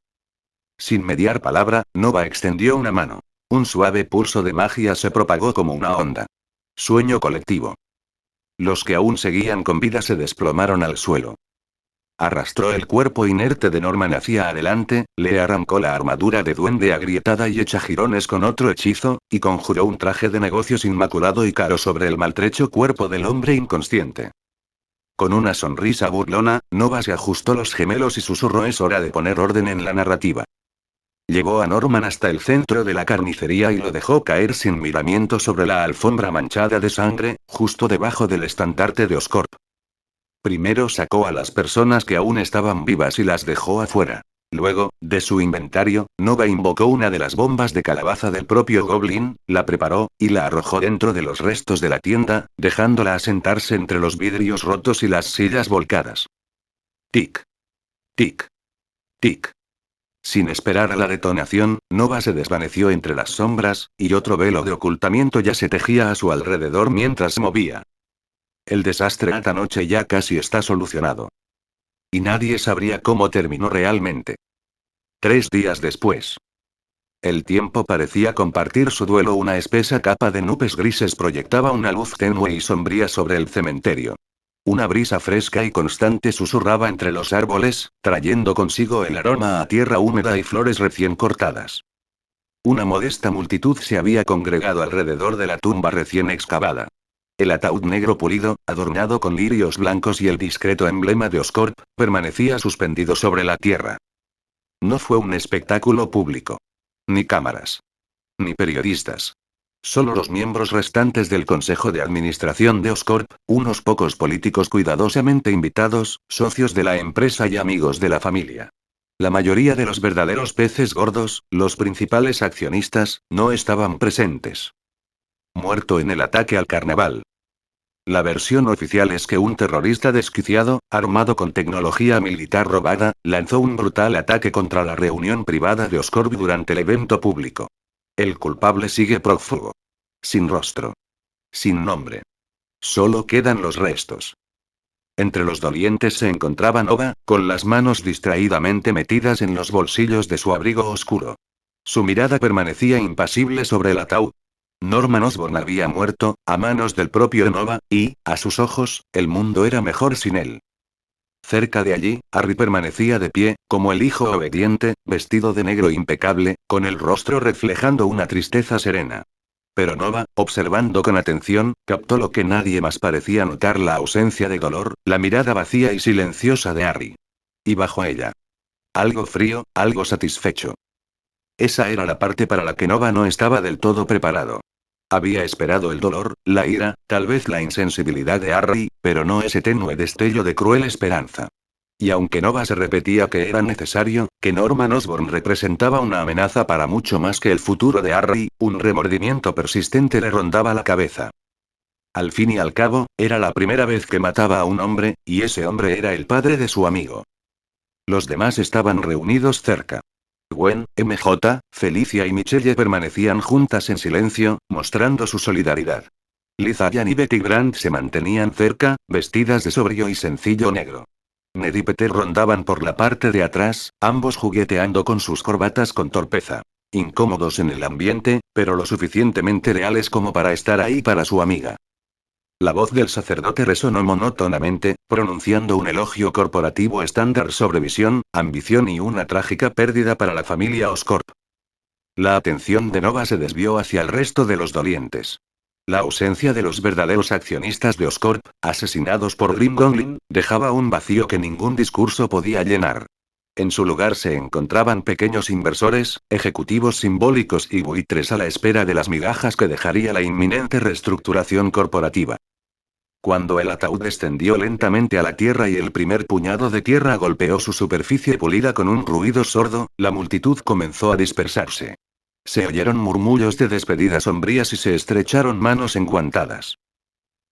Sin mediar palabra, Nova extendió una mano. Un suave pulso de magia se propagó como una onda. Sueño colectivo. Los que aún seguían con vida se desplomaron al suelo. Arrastró el cuerpo inerte de Norman hacia adelante, le arrancó la armadura de duende agrietada y hecha jirones con otro hechizo, y conjuró un traje de negocios inmaculado y caro sobre el maltrecho cuerpo del hombre inconsciente. Con una sonrisa burlona, Nova se ajustó los gemelos y susurró: es hora de poner orden en la narrativa. Llevó a Norman hasta el centro de la carnicería y lo dejó caer sin miramiento sobre la alfombra manchada de sangre, justo debajo del estandarte de Oscorp. Primero sacó a las personas que aún estaban vivas y las dejó afuera. Luego, de su inventario, Nova invocó una de las bombas de calabaza del propio Goblin, la preparó, y la arrojó dentro de los restos de la tienda, dejándola asentarse entre los vidrios rotos y las sillas volcadas. Tic. Tic. Tic. Sin esperar a la detonación, Nova se desvaneció entre las sombras, y otro velo de ocultamiento ya se tejía a su alrededor mientras se movía. El desastre esta noche ya casi está solucionado. Y nadie sabría cómo terminó realmente. 3 días después. El tiempo parecía compartir su duelo. Una espesa capa de nubes grises proyectaba una luz tenue y sombría sobre el cementerio. Una brisa fresca y constante susurraba entre los árboles, trayendo consigo el aroma a tierra húmeda y flores recién cortadas. Una modesta multitud se había congregado alrededor de la tumba recién excavada. El ataúd negro pulido, adornado con lirios blancos y el discreto emblema de Oscorp, permanecía suspendido sobre la tierra. No fue un espectáculo público. Ni cámaras. Ni periodistas. Solo los miembros restantes del Consejo de Administración de Oscorp, unos pocos políticos cuidadosamente invitados, socios de la empresa y amigos de la familia. La mayoría de los verdaderos peces gordos, los principales accionistas, no estaban presentes. Muerto en el ataque al carnaval. La versión oficial es que un terrorista desquiciado, armado con tecnología militar robada, lanzó un brutal ataque contra la reunión privada de Oscorp durante el evento público. El culpable sigue prófugo. Sin rostro. Sin nombre. Solo quedan los restos. Entre los dolientes se encontraba Nova, con las manos distraídamente metidas en los bolsillos de su abrigo oscuro. Su mirada permanecía impasible sobre el ataúd. Norman Osborn había muerto, a manos del propio Nova, y, a sus ojos, el mundo era mejor sin él. Cerca de allí, Harry permanecía de pie, como el hijo obediente, vestido de negro impecable, con el rostro reflejando una tristeza serena. Pero Nova, observando con atención, captó lo que nadie más parecía notar: la ausencia de dolor, la mirada vacía y silenciosa de Harry. Y bajo ella. Algo frío, algo satisfecho. Esa era la parte para la que Nova no estaba del todo preparado. Había esperado el dolor, la ira, tal vez la insensibilidad de Harry, pero no ese tenue destello de cruel esperanza. Y aunque Nova se repetía que era necesario, que Norman Osborn representaba una amenaza para mucho más que el futuro de Harry, un remordimiento persistente le rondaba la cabeza. Al fin y al cabo, era la primera vez que mataba a un hombre, y ese hombre era el padre de su amigo. Los demás estaban reunidos cerca. Gwen, MJ, Felicia y Michelle permanecían juntas en silencio, mostrando su solidaridad. Liz Allan y Betty Grant se mantenían cerca, vestidas de sobrio y sencillo negro. Ned y Peter rondaban por la parte de atrás, ambos jugueteando con sus corbatas con torpeza. Incómodos en el ambiente, pero lo suficientemente leales como para estar ahí para su amiga. La voz del sacerdote resonó monótonamente, pronunciando un elogio corporativo estándar sobre visión, ambición y una trágica pérdida para la familia Oscorp. La atención de Nova se desvió hacia el resto de los dolientes. La ausencia de los verdaderos accionistas de Oscorp, asesinados por Grim Goblin, dejaba un vacío que ningún discurso podía llenar. En su lugar se encontraban pequeños inversores, ejecutivos simbólicos y buitres a la espera de las migajas que dejaría la inminente reestructuración corporativa. Cuando el ataúd descendió lentamente a la tierra y el primer puñado de tierra golpeó su superficie pulida con un ruido sordo, la multitud comenzó a dispersarse. Se oyeron murmullos de despedida sombrías y se estrecharon manos enguantadas.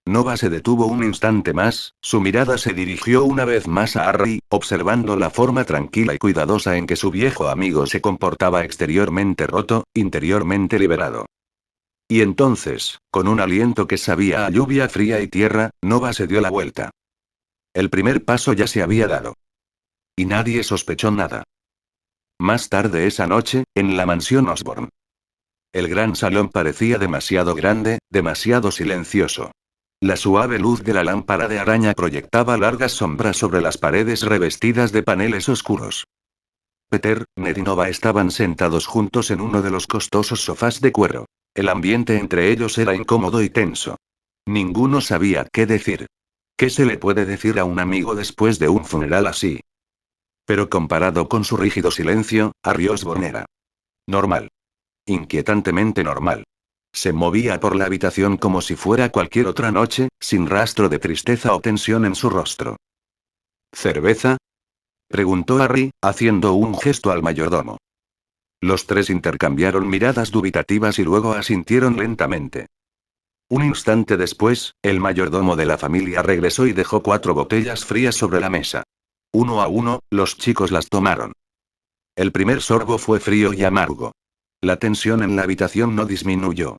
Nova se detuvo un instante más, su mirada se dirigió una vez más a Harry, observando la forma tranquila y cuidadosa en que su viejo amigo se comportaba, exteriormente roto, interiormente liberado. Y entonces, con un aliento que sabía a lluvia fría y tierra, Nova se dio la vuelta. El primer paso ya se había dado. Y nadie sospechó nada. Más tarde esa noche, en la mansión Osborn. El gran salón parecía demasiado grande, demasiado silencioso. La suave luz de la lámpara de araña proyectaba largas sombras sobre las paredes revestidas de paneles oscuros. Peter, Ned y Nova estaban sentados juntos en uno de los costosos sofás de cuero. El ambiente entre ellos era incómodo y tenso. Ninguno sabía qué decir. ¿Qué se le puede decir a un amigo después de un funeral así? Pero comparado con su rígido silencio, Harry Osborn era normal. Inquietantemente normal. Se movía por la habitación como si fuera cualquier otra noche, sin rastro de tristeza o tensión en su rostro. ¿Cerveza? Preguntó Harry, haciendo un gesto al mayordomo. Los tres intercambiaron miradas dubitativas y luego asintieron lentamente. Un instante después, el mayordomo de la familia regresó y dejó 4 botellas frías sobre la mesa. Uno a uno, los chicos las tomaron. El primer sorbo fue frío y amargo. La tensión en la habitación no disminuyó.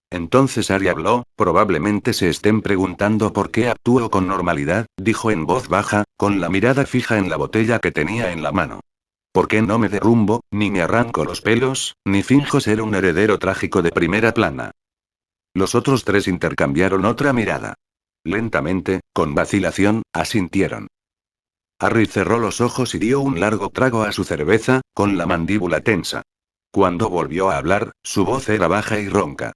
Entonces Harry habló: probablemente se estén preguntando por qué actúo con normalidad, dijo en voz baja, con la mirada fija en la botella que tenía en la mano. ¿Por qué no me derrumbo, ni me arranco los pelos, ni finjo ser un heredero trágico de primera plana? Los otros tres intercambiaron otra mirada. Lentamente, con vacilación, asintieron. Harry cerró los ojos y dio un largo trago a su cerveza, con la mandíbula tensa. Cuando volvió a hablar, su voz era baja y ronca.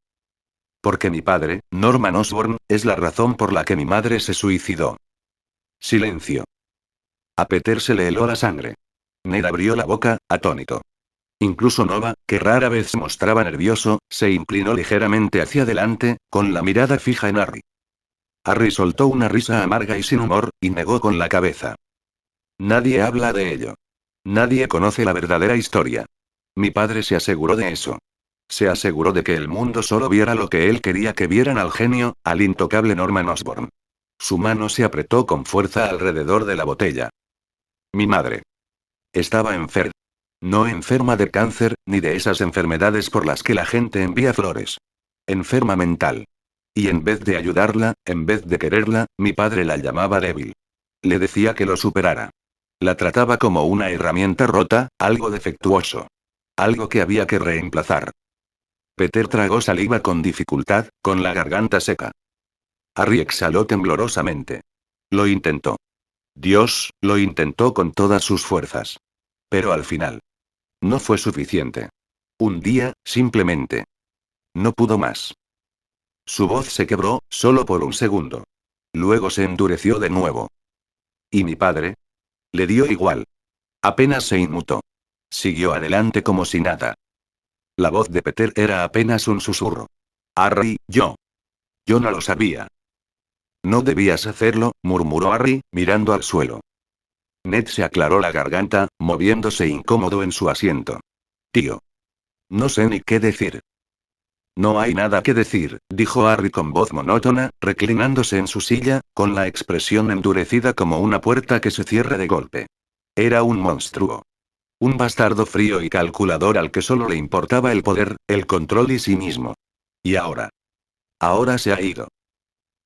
Porque mi padre, Norman Osborn, es la razón por la que mi madre se suicidó. Silencio. A Peter se le heló la sangre. Ned abrió la boca, atónito. Incluso Nova, que rara vez se mostraba nervioso, se inclinó ligeramente hacia adelante, con la mirada fija en Harry. Harry soltó una risa amarga y sin humor, y negó con la cabeza. Nadie habla de ello. Nadie conoce la verdadera historia. Mi padre se aseguró de eso. Se aseguró de que el mundo solo viera lo que él quería que vieran al genio, al intocable Norman Osborn. Su mano se apretó con fuerza alrededor de la botella. Mi madre. Estaba enferma. No enferma de cáncer, ni de esas enfermedades por las que la gente envía flores. Enferma mental. Y en vez de ayudarla, en vez de quererla, mi padre la llamaba débil. Le decía que lo superara. La trataba como una herramienta rota, algo defectuoso. Algo que había que reemplazar. Peter tragó saliva con dificultad, con la garganta seca. Harry exhaló temblorosamente. Lo intentó. Dios, lo intentó con todas sus fuerzas. Pero al final. No fue suficiente. Un día, simplemente. No pudo más. Su voz se quebró, solo por un segundo. Luego se endureció de nuevo. ¿Y mi padre? Le dio igual. Apenas se inmutó. Siguió adelante como si nada. La voz de Peter era apenas un susurro. Harry, yo. Yo no lo sabía. No debías hacerlo, murmuró Harry, mirando al suelo. Ned se aclaró la garganta, moviéndose incómodo en su asiento. Tío. No sé ni qué decir. No hay nada que decir, dijo Harry con voz monótona, reclinándose en su silla, con la expresión endurecida como una puerta que se cierra de golpe. Era un monstruo. Un bastardo frío y calculador al que solo le importaba el poder, el control y sí mismo. Y ahora. Ahora se ha ido.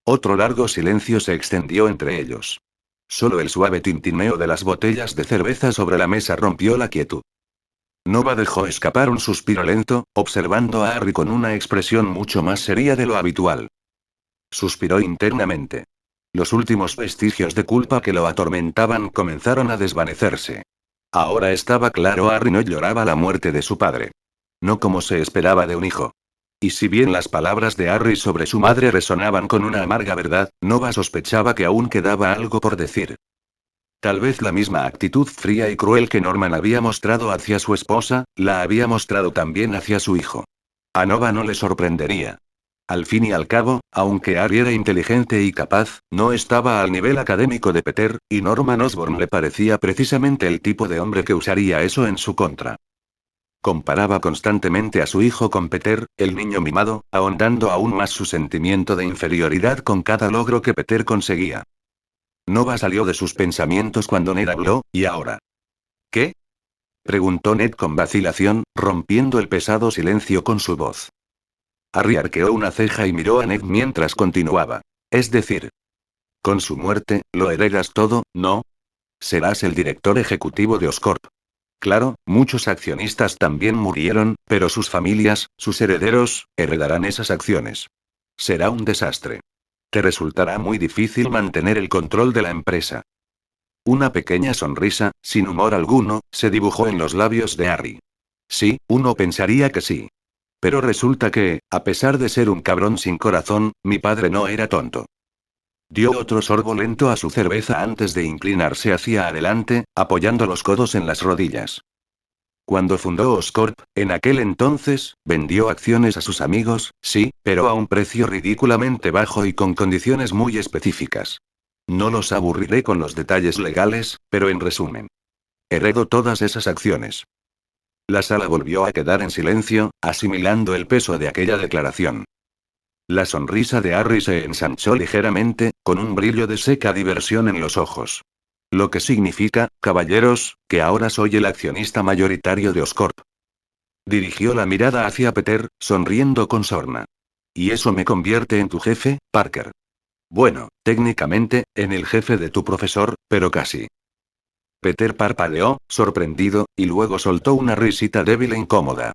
Otro largo silencio se extendió entre ellos. Solo el suave tintineo de las botellas de cerveza sobre la mesa rompió la quietud. Nova dejó escapar un suspiro lento, observando a Harry con una expresión mucho más seria de lo habitual. Suspiró internamente. Los últimos vestigios de culpa que lo atormentaban comenzaron a desvanecerse. Ahora estaba claro: Harry no lloraba la muerte de su padre. No como se esperaba de un hijo. Y si bien las palabras de Harry sobre su madre resonaban con una amarga verdad, Nova sospechaba que aún quedaba algo por decir. Tal vez la misma actitud fría y cruel que Norman había mostrado hacia su esposa, la había mostrado también hacia su hijo. A Nova no le sorprendería. Al fin y al cabo, aunque Harry era inteligente y capaz, no estaba al nivel académico de Peter, y Norman Osborn le parecía precisamente el tipo de hombre que usaría eso en su contra. Comparaba constantemente a su hijo con Peter, el niño mimado, ahondando aún más su sentimiento de inferioridad con cada logro que Peter conseguía. Nova salió de sus pensamientos cuando Ned habló: ¿y ahora? ¿Qué? Preguntó Ned con vacilación, rompiendo el pesado silencio con su voz. Harry arqueó una ceja y miró a Ned mientras continuaba. Es decir, con su muerte, lo heredas todo, ¿no? Serás el director ejecutivo de Oscorp. Claro, muchos accionistas también murieron, pero sus familias, sus herederos, heredarán esas acciones. Será un desastre. Te resultará muy difícil mantener el control de la empresa. Una pequeña sonrisa, sin humor alguno, se dibujó en los labios de Harry. Sí, uno pensaría que sí. Pero resulta que, a pesar de ser un cabrón sin corazón, mi padre no era tonto. Dio otro sorbo lento a su cerveza antes de inclinarse hacia adelante, apoyando los codos en las rodillas. Cuando fundó Oscorp, en aquel entonces, vendió acciones a sus amigos, sí, pero a un precio ridículamente bajo y con condiciones muy específicas. No los aburriré con los detalles legales, pero en resumen. Heredó todas esas acciones. La sala volvió a quedar en silencio, asimilando el peso de aquella declaración. La sonrisa de Harry se ensanchó ligeramente, con un brillo de seca diversión en los ojos. Lo que significa, caballeros, que ahora soy el accionista mayoritario de Oscorp. Dirigió la mirada hacia Peter, sonriendo con sorna. Y eso me convierte en tu jefe, Parker. Bueno, técnicamente, en el jefe de tu profesor, pero casi. Peter parpadeó, sorprendido, y luego soltó una risita débil e incómoda.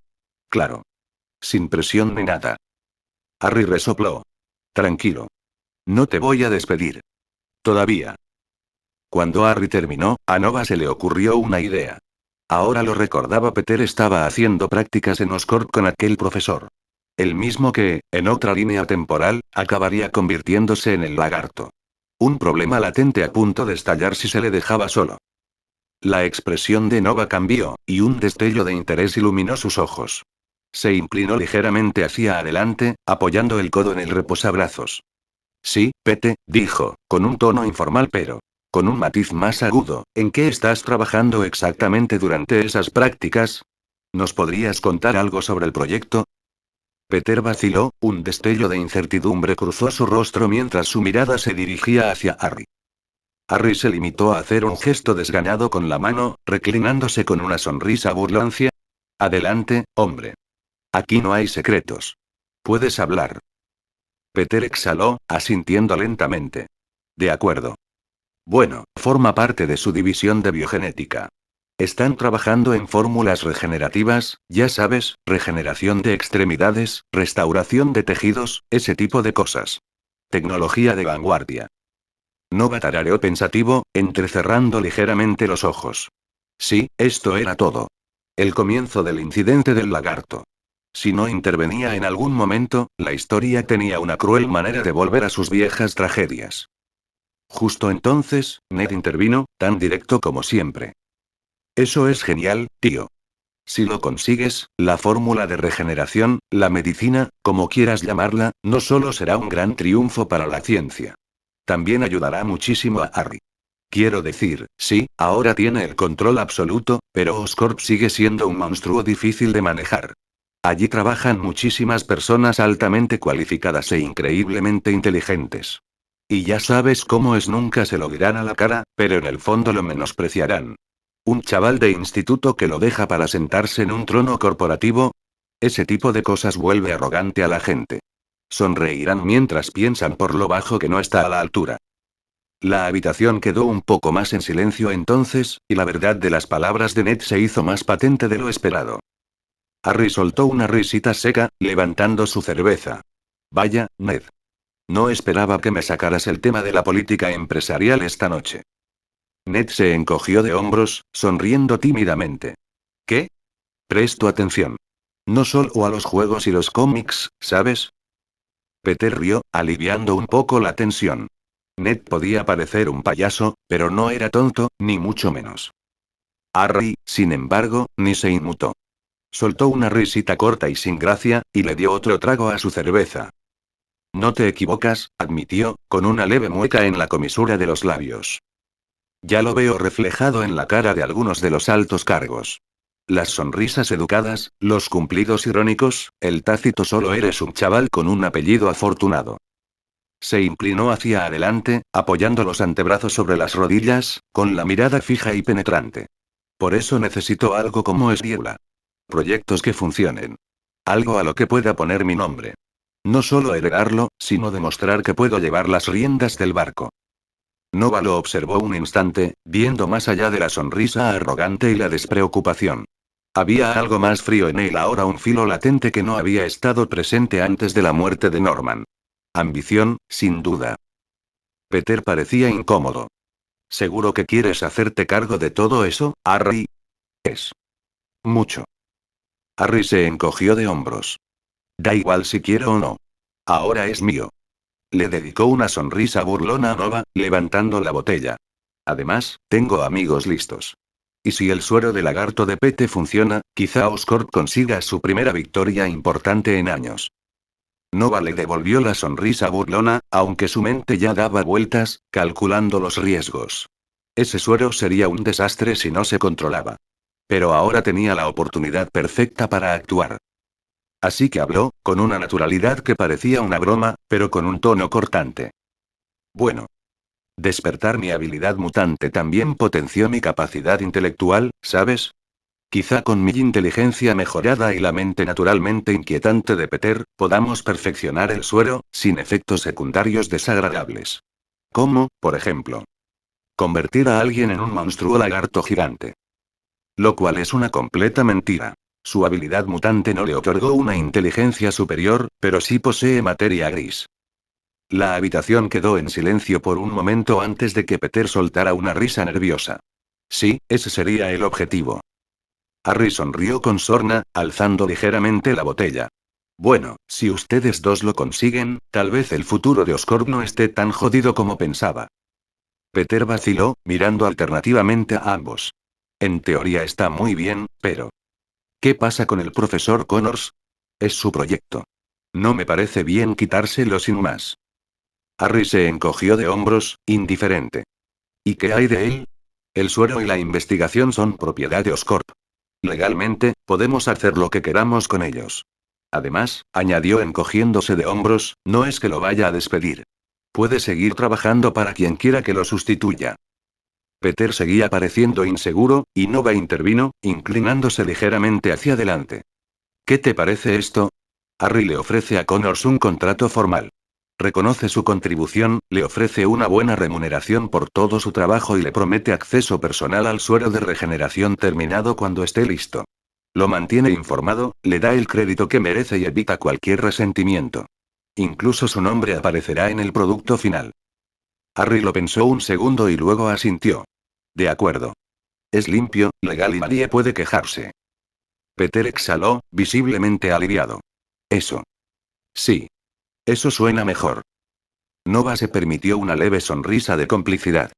Claro. Sin presión ni nada. Harry resopló. Tranquilo. No te voy a despedir. Todavía. Cuando Harry terminó, a Nova se le ocurrió una idea. Ahora lo recordaba, Peter estaba haciendo prácticas en Oscorp con aquel profesor. El mismo que, en otra línea temporal, acabaría convirtiéndose en el lagarto. Un problema latente a punto de estallar si se le dejaba solo. La expresión de Nova cambió, y un destello de interés iluminó sus ojos. Se inclinó ligeramente hacia adelante, apoyando el codo en el reposabrazos. Sí, Pete, dijo, con un tono informal pero con un matiz más agudo. ¿En qué estás trabajando exactamente durante esas prácticas? ¿Nos podrías contar algo sobre el proyecto? Peter vaciló, un destello de incertidumbre cruzó su rostro mientras su mirada se dirigía hacia Harry. Harry se limitó a hacer un gesto desganado con la mano, reclinándose con una sonrisa burlancia. Adelante, hombre. Aquí no hay secretos. Puedes hablar. Peter exhaló, asintiendo lentamente. De acuerdo. Bueno, forma parte de su división de biogenética. Están trabajando en fórmulas regenerativas, ya sabes, regeneración de extremidades, restauración de tejidos, ese tipo de cosas. Tecnología de vanguardia. Nova tarareó pensativo, entrecerrando ligeramente los ojos. Sí, esto era todo. El comienzo del incidente del lagarto. Si no intervenía en algún momento, la historia tenía una cruel manera de volver a sus viejas tragedias. Justo entonces, Ned intervino, tan directo como siempre. Eso es genial, tío. Si lo consigues, la fórmula de regeneración, la medicina, como quieras llamarla, no solo será un gran triunfo para la ciencia. También ayudará muchísimo a Harry. Quiero decir, sí, ahora tiene el control absoluto, pero Oscorp sigue siendo un monstruo difícil de manejar. Allí trabajan muchísimas personas altamente cualificadas e increíblemente inteligentes. Y ya sabes cómo es, nunca se lo dirán a la cara, pero en el fondo lo menospreciarán. Un chaval de instituto que lo deja para sentarse en un trono corporativo. Ese tipo de cosas vuelve arrogante a la gente. Sonreirán mientras piensan por lo bajo que no está a la altura. La habitación quedó un poco más en silencio entonces, y la verdad de las palabras de Ned se hizo más patente de lo esperado. Harry soltó una risita seca, levantando su cerveza. Vaya, Ned. No esperaba que me sacaras el tema de la política empresarial esta noche. Ned se encogió de hombros, sonriendo tímidamente. ¿Qué? Presto atención. No solo a los juegos y los cómics, ¿sabes? Peter rió, aliviando un poco la tensión. Ned podía parecer un payaso, pero no era tonto, ni mucho menos. Harry, sin embargo, ni se inmutó. Soltó una risita corta y sin gracia, y le dio otro trago a su cerveza. No te equivocas, admitió, con una leve mueca en la comisura de los labios. Ya lo veo reflejado en la cara de algunos de los altos cargos. Las sonrisas educadas, los cumplidos irónicos, el tácito solo eres un chaval con un apellido afortunado. Se inclinó hacia adelante, apoyando los antebrazos sobre las rodillas, con la mirada fija y penetrante. Por eso necesito algo como Esriela. Proyectos que funcionen. Algo a lo que pueda poner mi nombre. No solo heredarlo, sino demostrar que puedo llevar las riendas del barco. Nova lo observó un instante, viendo más allá de la sonrisa arrogante y la despreocupación. Había algo más frío en él ahora, un filo latente que no había estado presente antes de la muerte de Norman. Ambición, sin duda. Peter parecía incómodo. ¿Seguro que quieres hacerte cargo de todo eso, Harry? Es mucho. Harry se encogió de hombros. Da igual si quiero o no. Ahora es mío. Le dedicó una sonrisa burlona a Nova, levantando la botella. Además, tengo amigos listos. Y si el suero de lagarto de Pete funciona, quizá Oscorp consiga su primera victoria importante en años. Nova le devolvió la sonrisa burlona, aunque su mente ya daba vueltas, calculando los riesgos. Ese suero sería un desastre si no se controlaba. Pero ahora tenía la oportunidad perfecta para actuar. Así que habló, con una naturalidad que parecía una broma, pero con un tono cortante. Bueno. Despertar mi habilidad mutante también potenció mi capacidad intelectual, ¿sabes? Quizá con mi inteligencia mejorada y la mente naturalmente inquietante de Peter, podamos perfeccionar el suero, sin efectos secundarios desagradables. Como, por ejemplo, convertir a alguien en un monstruo lagarto gigante. Lo cual es una completa mentira. Su habilidad mutante no le otorgó una inteligencia superior, pero sí posee materia gris. La habitación quedó en silencio por un momento antes de que Peter soltara una risa nerviosa. Sí, ese sería el objetivo. Harry sonrió con sorna, alzando ligeramente la botella. Bueno, si ustedes dos lo consiguen, tal vez el futuro de Oscorp no esté tan jodido como pensaba. Peter vaciló, mirando alternativamente a ambos. En teoría está muy bien, pero ¿qué pasa con el profesor Connors? Es su proyecto. No me parece bien quitárselo sin más. Harry se encogió de hombros, indiferente. ¿Y qué hay de él? El suero y la investigación son propiedad de Oscorp. Legalmente, podemos hacer lo que queramos con ellos. Además, añadió encogiéndose de hombros, no es que lo vaya a despedir. Puede seguir trabajando para quien quiera que lo sustituya. Peter seguía pareciendo inseguro, y Nova intervino, inclinándose ligeramente hacia adelante. ¿Qué te parece esto? Harry le ofrece a Connors un contrato formal. Reconoce su contribución, le ofrece una buena remuneración por todo su trabajo y le promete acceso personal al suero de regeneración terminado cuando esté listo. Lo mantiene informado, le da el crédito que merece y evita cualquier resentimiento. Incluso su nombre aparecerá en el producto final. Harry lo pensó un segundo y luego asintió. De acuerdo. Es limpio, legal y nadie puede quejarse. Peter exhaló, visiblemente aliviado. Eso. Sí. Eso suena mejor. Nova se permitió una leve sonrisa de complicidad.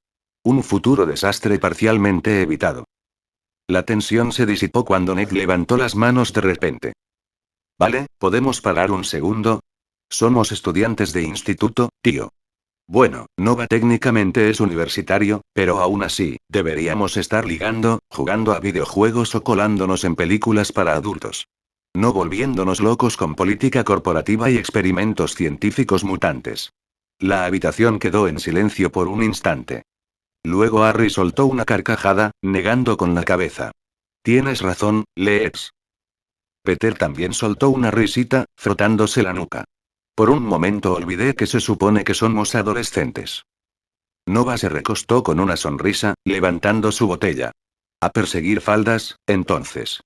Un futuro desastre parcialmente evitado. La tensión se disipó cuando Ned levantó las manos de repente. Vale, ¿podemos parar un segundo? Somos estudiantes de instituto, tío. Bueno, Nova técnicamente es universitario, pero aún así, deberíamos estar ligando, jugando a videojuegos o colándonos en películas para adultos. No volviéndonos locos con política corporativa y experimentos científicos mutantes. La habitación quedó en silencio por un instante. Luego Harry soltó una carcajada, negando con la cabeza. Tienes razón, Leeds. Peter también soltó una risita, frotándose la nuca. Por un momento olvidé que se supone que somos adolescentes. Nova se recostó con una sonrisa, levantando su botella. A perseguir faldas, entonces.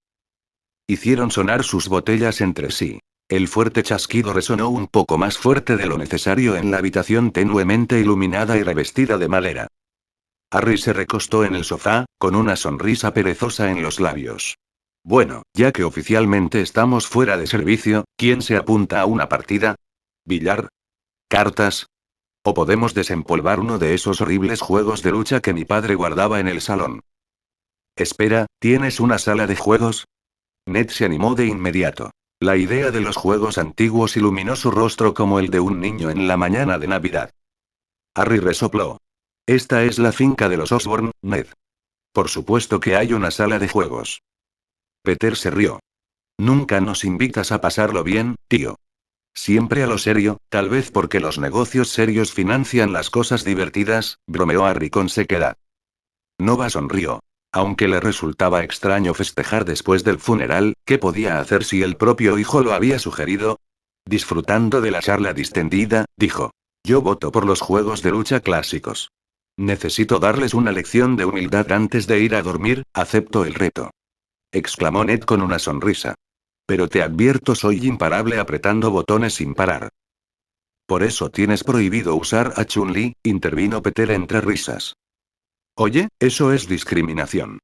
Hicieron sonar sus botellas entre sí. El fuerte chasquido resonó un poco más fuerte de lo necesario en la habitación tenuemente iluminada y revestida de madera. Harry se recostó en el sofá, con una sonrisa perezosa en los labios. Bueno, ya que oficialmente estamos fuera de servicio, ¿quién se apunta a una partida? ¿Billar? ¿Cartas? ¿O podemos desempolvar uno de esos horribles juegos de lucha que mi padre guardaba en el salón? Espera, ¿tienes una sala de juegos? Ned se animó de inmediato. La idea de los juegos antiguos iluminó su rostro como el de un niño en la mañana de Navidad. Harry resopló. Esta es la finca de los Osborn, Ned. Por supuesto que hay una sala de juegos. Peter se rió. Nunca nos invitas a pasarlo bien, tío. Siempre a lo serio, tal vez porque los negocios serios financian las cosas divertidas, bromeó Harry con sequedad. Nova sonrió. Aunque le resultaba extraño festejar después del funeral, ¿qué podía hacer si el propio hijo lo había sugerido? Disfrutando de la charla distendida, dijo. Yo voto por los juegos de lucha clásicos. Necesito darles una lección de humildad antes de ir a dormir, acepto el reto. Exclamó Ned con una sonrisa. Pero te advierto, soy imparable apretando botones sin parar. Por eso tienes prohibido usar a Chun-Li, intervino Peter entre risas. Oye, eso es discriminación.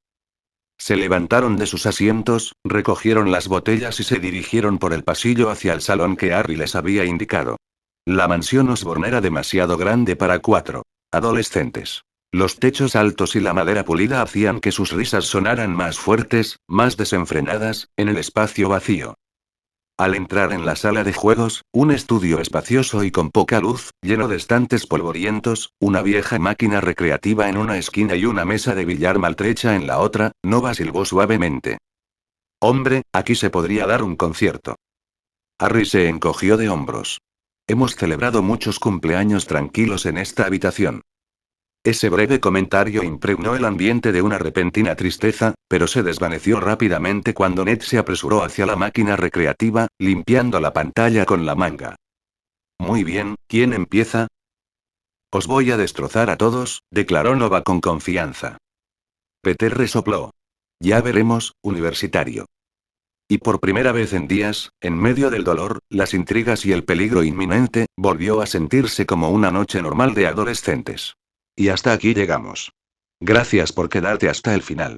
Se levantaron de sus asientos, recogieron las botellas y se dirigieron por el pasillo hacia el salón que Harry les había indicado. La mansión Osborn era demasiado grande para 4 adolescentes. Los techos altos y la madera pulida hacían que sus risas sonaran más fuertes, más desenfrenadas, en el espacio vacío. Al entrar en la sala de juegos, un estudio espacioso y con poca luz, lleno de estantes polvorientos, una vieja máquina recreativa en una esquina y una mesa de billar maltrecha en la otra, Nova silbó suavemente. Hombre, aquí se podría dar un concierto. Harry se encogió de hombros. Hemos celebrado muchos cumpleaños tranquilos en esta habitación. Ese breve comentario impregnó el ambiente de una repentina tristeza, pero se desvaneció rápidamente cuando Ned se apresuró hacia la máquina recreativa, limpiando la pantalla con la manga. Muy bien, ¿quién empieza? Os voy a destrozar a todos, declaró Nova con confianza. Peter resopló. Ya veremos, universitario. Y por primera vez en días, en medio del dolor, las intrigas y el peligro inminente, volvió a sentirse como una noche normal de adolescentes. Y hasta aquí llegamos. Gracias por quedarte hasta el final.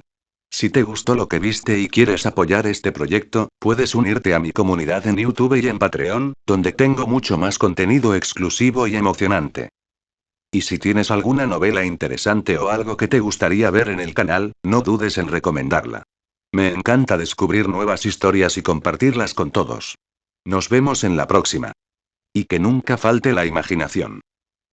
Si te gustó lo que viste y quieres apoyar este proyecto, puedes unirte a mi comunidad en YouTube y en Patreon, donde tengo mucho más contenido exclusivo y emocionante. Y si tienes alguna novela interesante o algo que te gustaría ver en el canal, no dudes en recomendarla. Me encanta descubrir nuevas historias y compartirlas con todos. Nos vemos en la próxima. Y que nunca falte la imaginación.